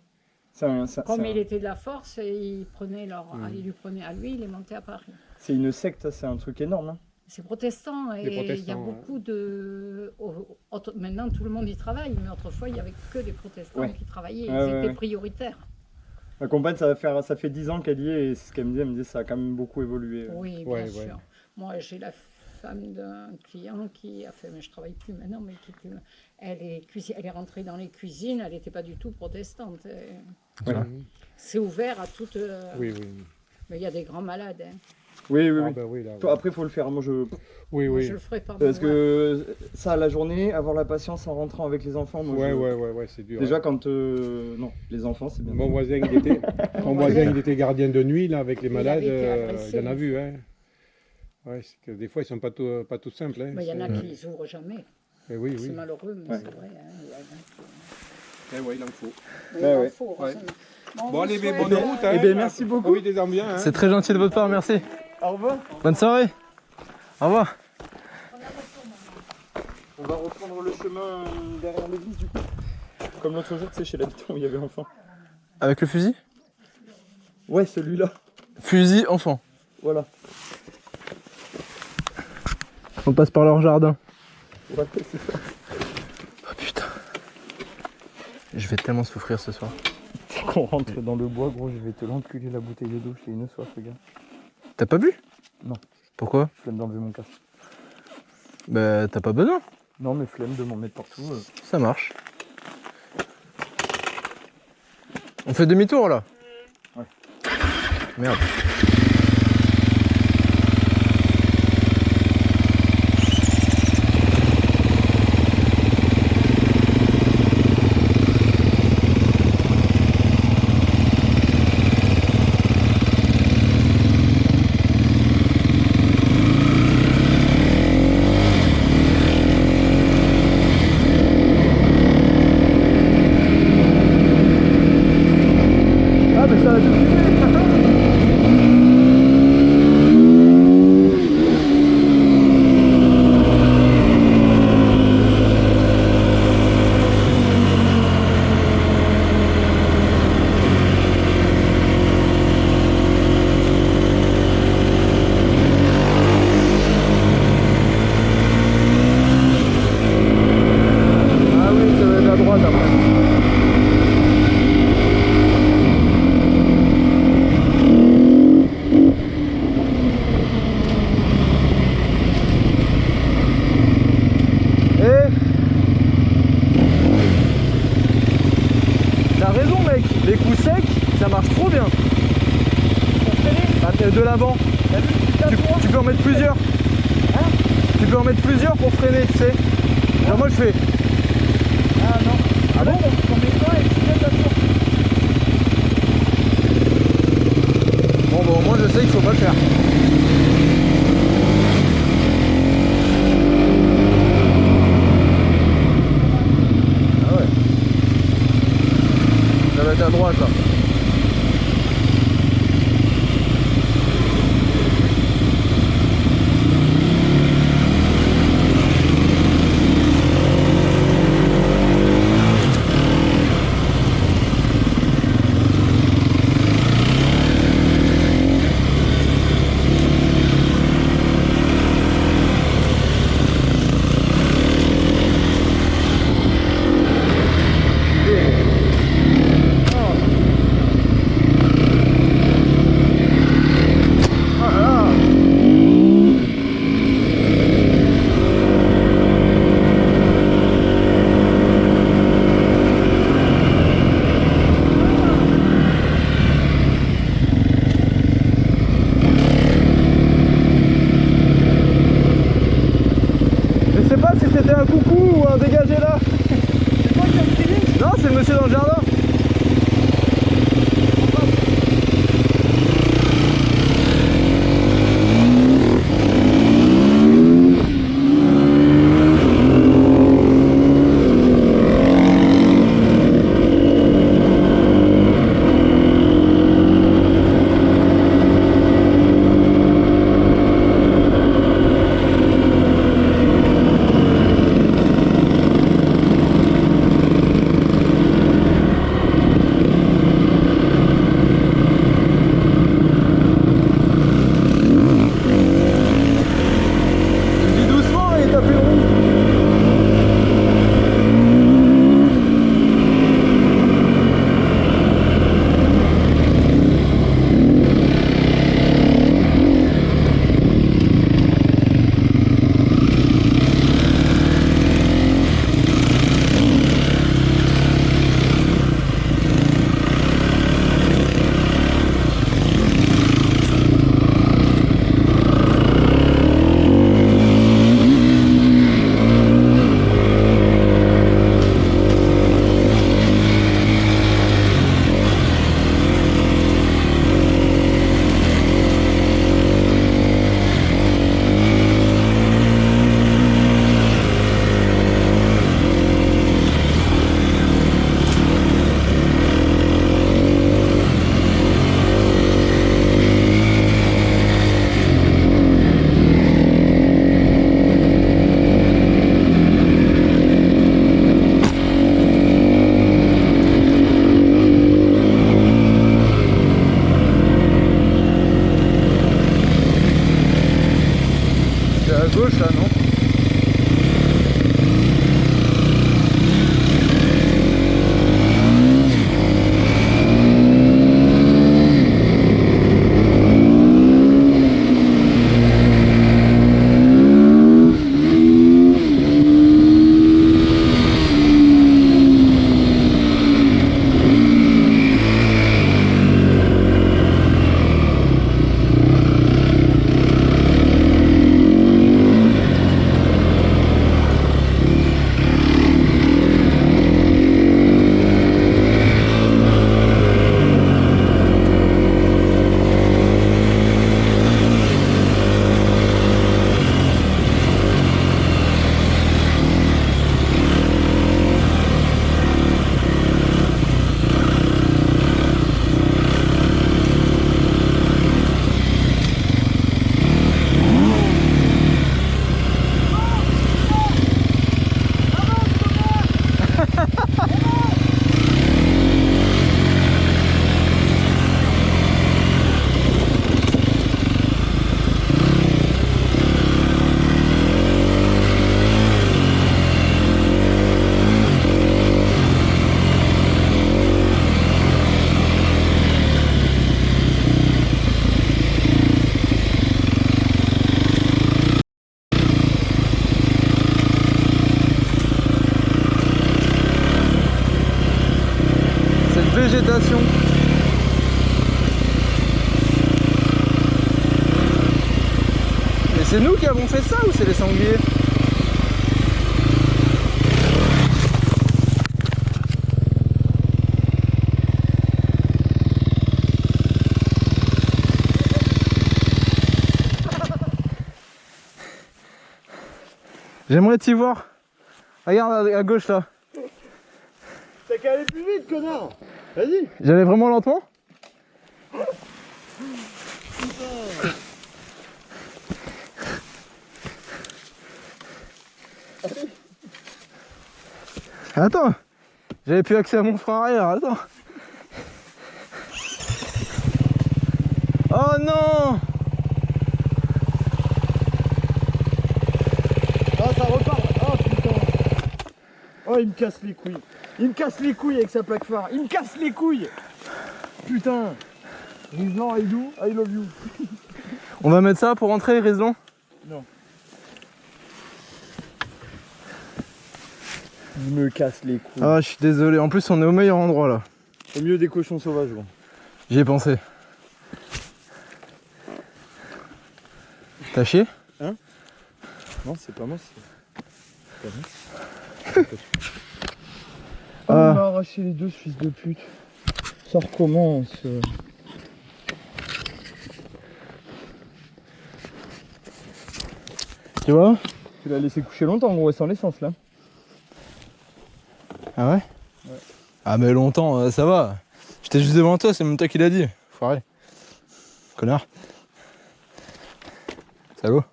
Comme il était de la force, et il prenait Mm. il lui prenait à lui, il est monté à Paris. C'est une secte, c'est un truc énorme. Hein. C'est protestant et il y a protestants, beaucoup de... Maintenant tout le monde y travaille, mais autrefois il n'y avait que des protestants Ouais. qui travaillaient, Ouais, ils ouais, étaient ouais. prioritaires. Ma compagne, ça fait 10 ans qu'elle y est et c'est ce qu'elle me dit. Elle me dit ça a quand même beaucoup évolué. Oui, Ouais, bien ouais. sûr. Moi, j'ai la femme d'un client qui a fait, mais je travaille plus maintenant, mais elle est rentrée dans les cuisines, elle n'était pas du tout protestante. Voilà. Mhm. C'est ouvert à toute. Oui, oui. Mais il y a des grands malades. Hein. Oui, oui, Ah oui. ben oui, là. Toi, après, il faut le faire. Moi, Oui, Moi, oui. je le ferai pas. parce moi. que ça, la journée, avoir la patience en rentrant avec les enfants. Moi, Ouais, c'est dur. Déjà, hein. quand. Non, les enfants, c'est bien. Mon voisin, il était gardien de nuit là avec les Il malades. avait été agressé. Il en a vu, hein. Ouais, c'est que des fois ils sont pas tout simples. Hein. Mais il y en a C'est- qui les ouvrent jamais. Eh oui, C'est oui. malheureux, mais Ouais. c'est vrai. Hein. Il y en a qui- Eh ouais, il en faut. Mais Ouais, il en ouais. faut, Ouais. heureusement. Bon, Bon, on allez, vous mais souhaite, bonne route. Hein. Eh ben, merci beaucoup. Profitez-en bien. Hein. C'est très gentil de votre part, merci. Au revoir. Bonne soirée. Au revoir. On va reprendre le chemin derrière l'église, du coup. Comme l'autre jour, tu sais, chez l'habitant où il y avait l'enfant. Avec le fusil? Ouais, celui-là. Fusil enfant. Voilà. On passe par leur jardin. Ouais, c'est ça. Oh putain. Je vais tellement souffrir ce soir. Dès qu'on rentre dans le bois, gros, je vais te l'enculer la bouteille d'eau. J'ai une soif, les gars. T'as pas bu? Non. Pourquoi? Flemme d'enlever mon casque. Bah t'as pas besoin. Non, mais flemme de m'en mettre partout. Ça marche. On fait demi-tour là? Ouais. Merde. Ah, mais ça va tout de suite. Ah oui, ça va être à droite après. T'as raison mec, les coups secs, ça marche trop bien. De l'avant. Tu peux en mettre plusieurs. Tu peux en mettre plusieurs pour freiner, tu sais. Genre moi je fais. Ah non. Ah bon? On met pas et tu mets la Bon bah au moins je sais qu'il faut pas le faire. Ah ouais. Ça va être à droite là. Je sais pas si c'était un coucou ou un dégagé là. C'est toi qui as le feeling? Non, c'est le monsieur dans le jardin. Dis doucement et t'as plus le roue. C'est à gauche là, non? qui avons fait ça ou c'est les sangliers? J'aimerais t'y voir. Regarde à gauche là. T'as qu'à aller plus vite, connard. Vas-y. J'allais vraiment lentement? Attends, j'avais plus accès à mon frein arrière, attends. Oh non! Ah, ça repart. Oh putain. Oh, il me casse les couilles. Il me casse les couilles avec sa plaque phare. Il me casse les couilles. Putain. Rizlan, I do, I love you. On va mettre ça pour rentrer, Rizlan? Non. Il me casse les couilles. Ah, je suis désolé, en plus on est au meilleur endroit là. Au milieu des cochons sauvages, gros. J'y ai pensé. T'as chié? Non, c'est pas moi, c'est pas moi. Oh, Ah. il m'a arraché les deux, ce fils de pute. Ça recommence. Tu vois? Tu l'as laissé coucher longtemps, gros, sans l'essence là. Ah ouais? Ah mais longtemps, ça va. J'étais juste devant toi, c'est même toi qui l'as dit. Foiré. Connard. Salaud.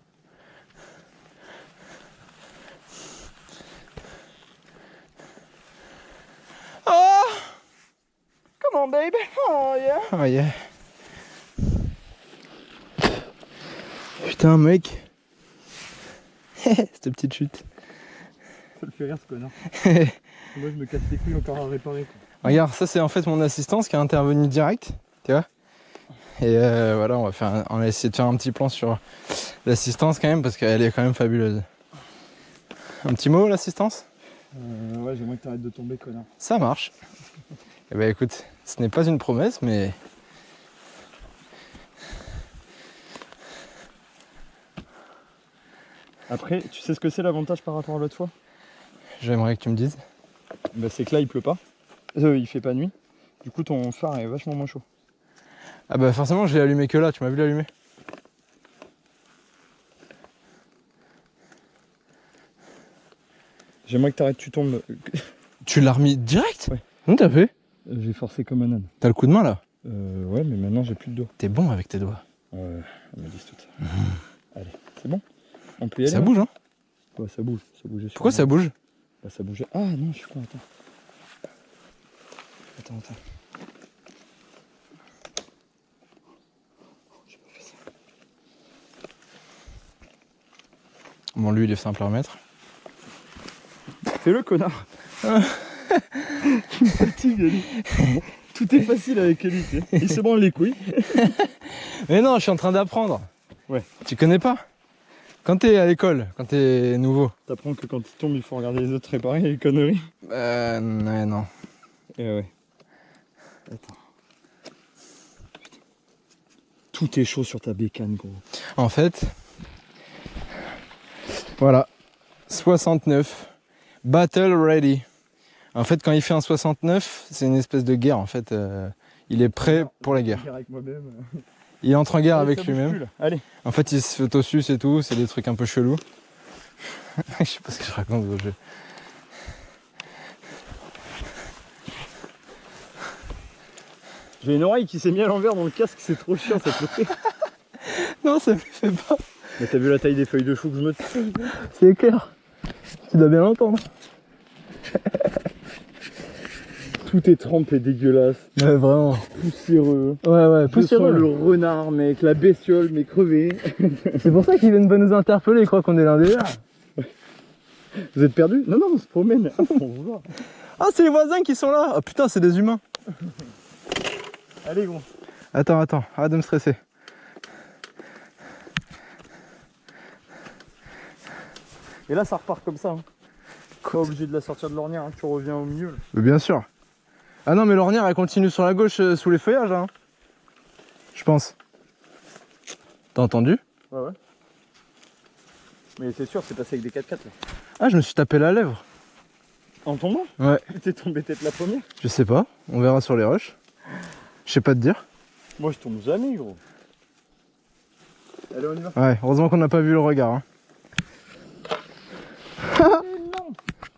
Oh! Come on, baby. Oh, yeah. Oh yeah. Putain mec. Cette petite chute. Ça le fait rire ce connard. Moi je me casse les couilles encore à réparer quoi. Regarde, ça c'est en fait mon assistance qui est intervenue direct, tu vois. Et voilà, on va essayer de faire un petit plan sur l'assistance quand même parce qu'elle est quand même fabuleuse. Un petit mot l'assistance? Ouais, j'aimerais que t'arrêtes de tomber, connard. Ça marche. Eh ben écoute, ce n'est pas une promesse mais... Après, tu sais ce que c'est l'avantage par rapport à l'autre fois? J'aimerais que tu me dises. Bah c'est que là il pleut pas. Il fait pas nuit. Du coup ton phare est vachement moins chaud. Ah bah forcément je l'ai allumé que là, tu m'as vu l'allumer? J'aimerais que t'arrêtes, tu tombes. Tu l'as remis direct? Ouais. Comment t'as fait? J'ai forcé comme un âne. T'as le coup de main là? Ouais, mais maintenant j'ai plus de doigts. T'es bon avec tes doigts. Ouais, elle m'a dit tout ça. Allez, c'est bon? On peut y aller? Ça là bouge hein? Ouais, ça bouge. Ça bougeait. Pourquoi ça bouge? Bah ça bougeait. Ah non, je suis con, attends. Attends. J'ai pas fait ça. Bon lui il est simple à remettre. Fais-le, connard. Tu me fatigues, lui. Tout est facile avec lui, tu sais. Il se branle les couilles. Mais non, je suis en train d'apprendre. Ouais. Tu connais pas? Quand t'es à l'école, quand t'es nouveau. T'apprends que quand il tombe, il faut regarder les autres réparer les conneries. Ouais, non. Ouais. Attends. Putain. Tout est chaud sur ta bécane, gros. En fait, voilà, 69, battle ready. En fait, quand il fait un 69, c'est une espèce de guerre. En fait, il est prêt pour la guerre. Avec moi-même. Il entre en guerre Allez, avec ça bouge plus, lui-même. là. Allez. En fait, il se photossus et tout. C'est des trucs un peu chelous. Je sais pas ce que je raconte au jeu. J'ai une oreille qui s'est mise à l'envers dans le casque, c'est trop chiant, ça te le fait. Non, ça me fait pas. Mais t'as vu la taille des feuilles de chou que je me fais? C'est clair. Tu dois bien l'entendre. Tout est trempé, dégueulasse, Ouais, vraiment. poussiéreux. Ouais, Je sens le renard, mec, la bestiole, mais crevé. C'est pour ça qu'ils viennent pas nous interpeller, ils croient qu'on est l'un des leurs. Vous êtes perdus? Non, on se promène. On va voir. Ah, c'est les voisins qui sont là. Ah putain, c'est des humains. Allez, gros. Attends, arrête de me stresser. Et là, ça repart comme ça. Hein. Pas obligé de la sortir de l'ornière, hein. Tu reviens au milieu. Là. Mais bien sûr. Ah non, mais l'ornière, elle continue sur la gauche sous les feuillages, hein. Je pense. T'as entendu? Ouais. Mais c'est sûr, c'est passé avec des 4x4 là. Ah, je me suis tapé la lèvre. En tombant? Ouais. T'es tombé tête la première? Je sais pas, on verra sur les rushs. Je sais pas te dire. Moi je tombe jamais gros. Allez on y va. Ouais, heureusement qu'on n'a pas vu le regard. Hein. Non.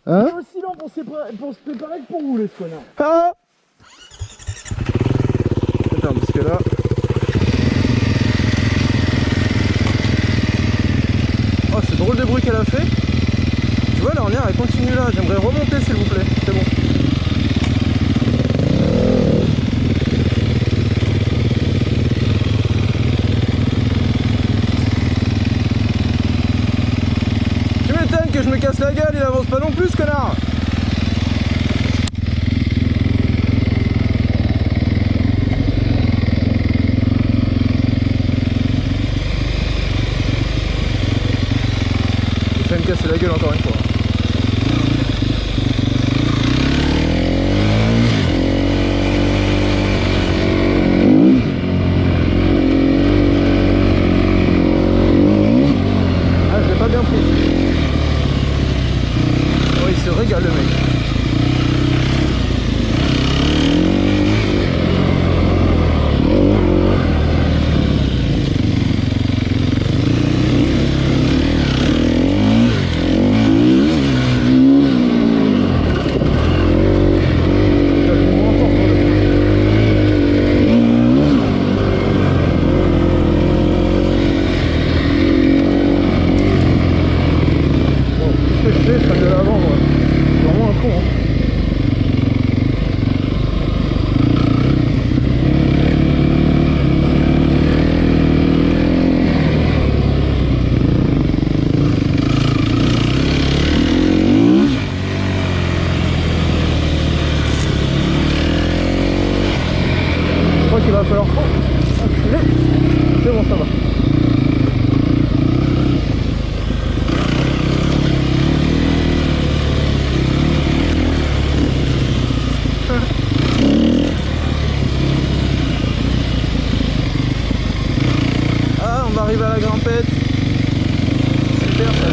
Hein? Aussi lent pour se préparer que pour rouler ce connard. Ah attends, parce que là... Oh, c'est drôle de bruit qu'elle a fait. Tu vois, l'ornière elle continue là. J'aimerais remonter s'il vous plaît. C'est bon. Tu m'étonnes que je me casse la gueule, il avance pas non plus ce connard. Il va me casser la gueule encore une fois. Ah, je l'ai pas bien pris. Oh, il se régale le mec. Il va falloir accélérer. C'est bon, ça va. Ah, on va arriver à la grimpette. Super ça.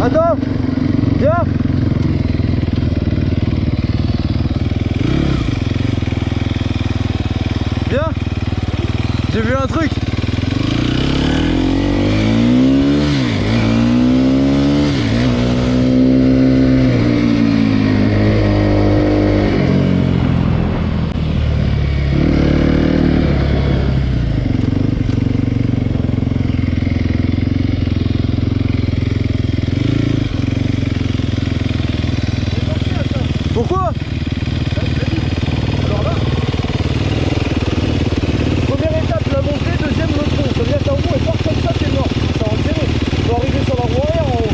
Attends, viens. Viens. J'ai vu un truc. Pourquoi? Alors là, première étape la montée, deuxième le tronc. Ça veut dire que ta roue elle part comme ça, t'es mort. Ça va enterrer. Tu vas arriver sur la roue arrière en haut.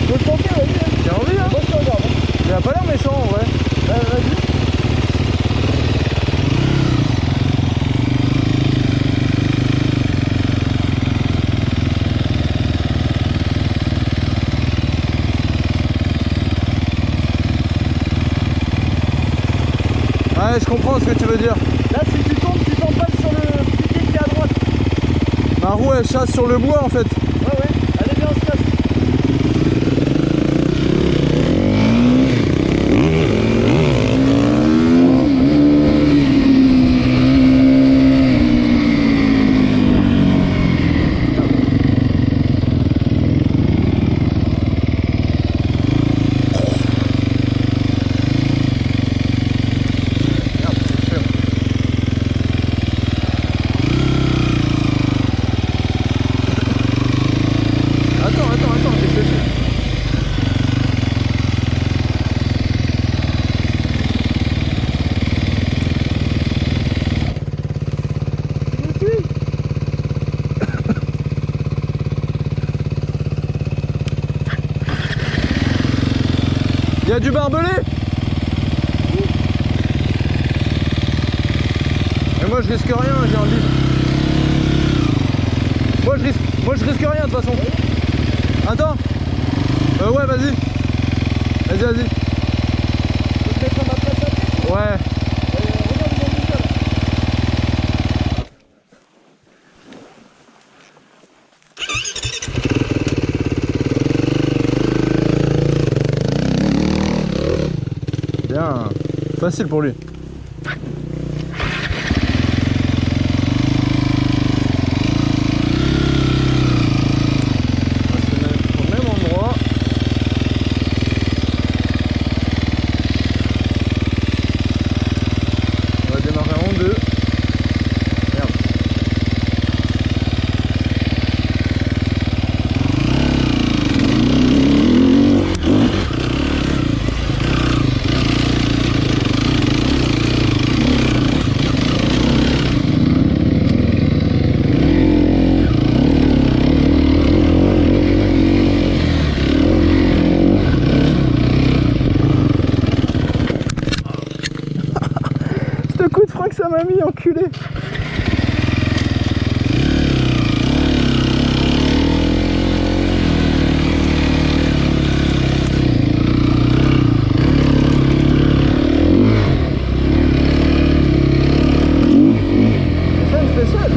Tu veux le tenter, vas-y. J'ai envie, hein. Moi je te regarde. Hein. Il a pas l'air méchant en vrai. Vas-y. Ouais, je comprends ce que tu veux dire. Là, si tu tombes pas sur le piquet qui est à droite. Ma roue, elle chasse sur le bois en fait. Ouais, allez bien, on se casse. Attends, y a du barbelé. Et moi je risque rien, j'ai envie. Moi je risque rien de toute façon. Attends. Ouais vas-y. Vas-y. Ouais. Bien. Facile pour lui. Coup de frein que ça m'a mis, enculé. C'est une spéciale.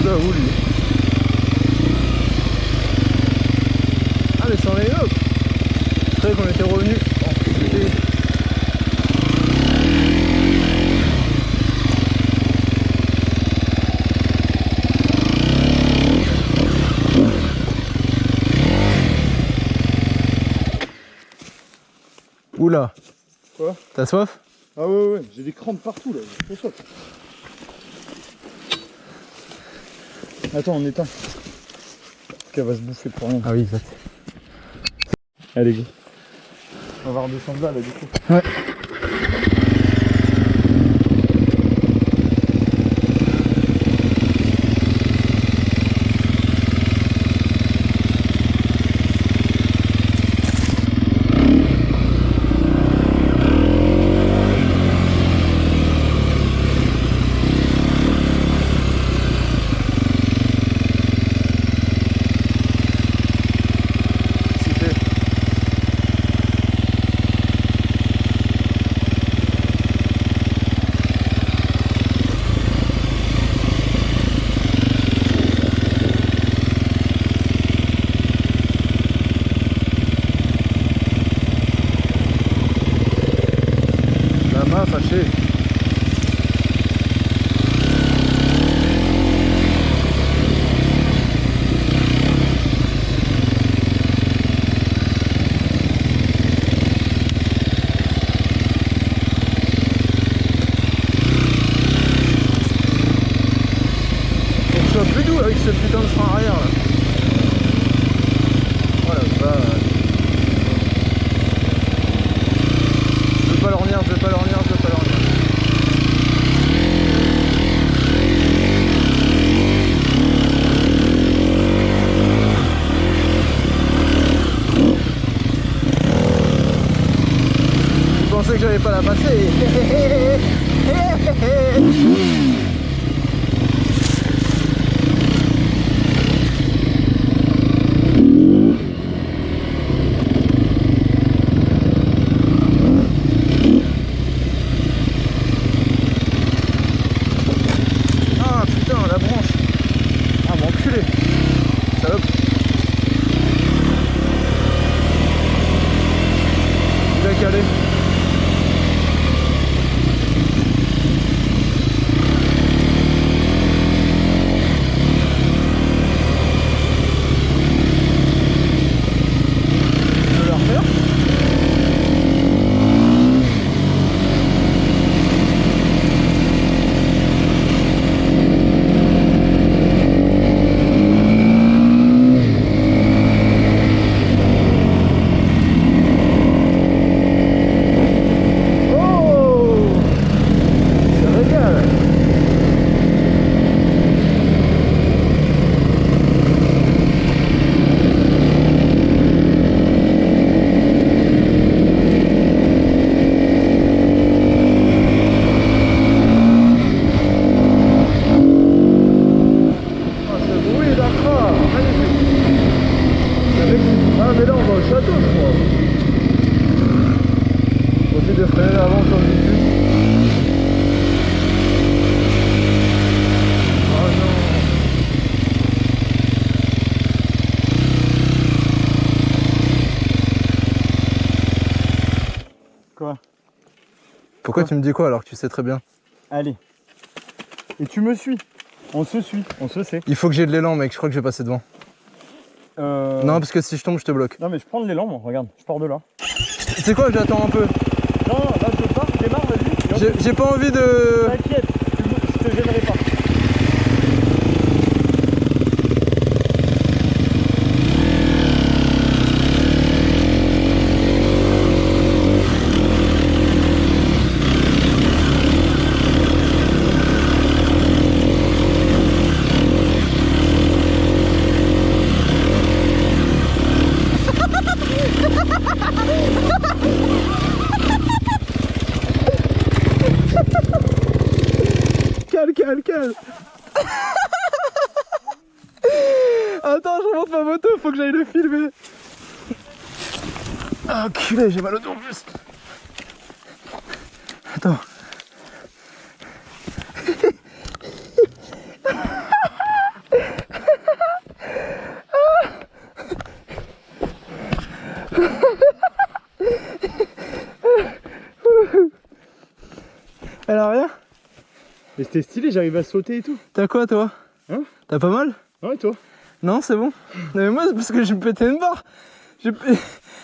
Où lui? Ah mais c'en est l'autre. Je savais qu'on était revenu. Oula. Quoi? T'as soif? Ah ouais, j'ai des crampes partout là, j'ai trop soif. Attends, on éteint. Qu'elle va se bouffer pour rien. Ah oui, exact. Allez, go. On va redescendre là, du coup. Ouais. Fâché. Faut que je sois plus doux avec ce putain de frein arrière là. Voilà, bah. Je veux pas l'ornir, je veux pas l'ornir, je veux pas l'ornir. Je pensais que j'allais pas la passer. Ah putain, la branche. Ah mon enculé. Salope. Il a calé. Pourquoi tu me dis quoi alors que tu sais très bien? Allez. Et tu me suis. On se suit, on se sait. Il faut que j'ai de l'élan, mec, je crois que je vais passer devant. Non, parce que si je tombe, je te bloque. Non mais je prends de l'élan, moi, regarde, je pars de là. Tu sais quoi, j'attends un peu. Non, là je pars, je démarre, vas-y. J'ai pas envie de... T'inquiète, je te gênerai pas. Calme. Attends, je remonte ma moto, faut que j'aille le filmer. Ah, enculé, j'ai mal au dos en plus. Attends. Elle a rien? Mais c'était stylé, j'arrive à sauter et tout. T'as quoi toi? Hein? T'as pas mal? Ouais, toi? Non, c'est bon. Mais moi, c'est parce que j'ai pété une barre.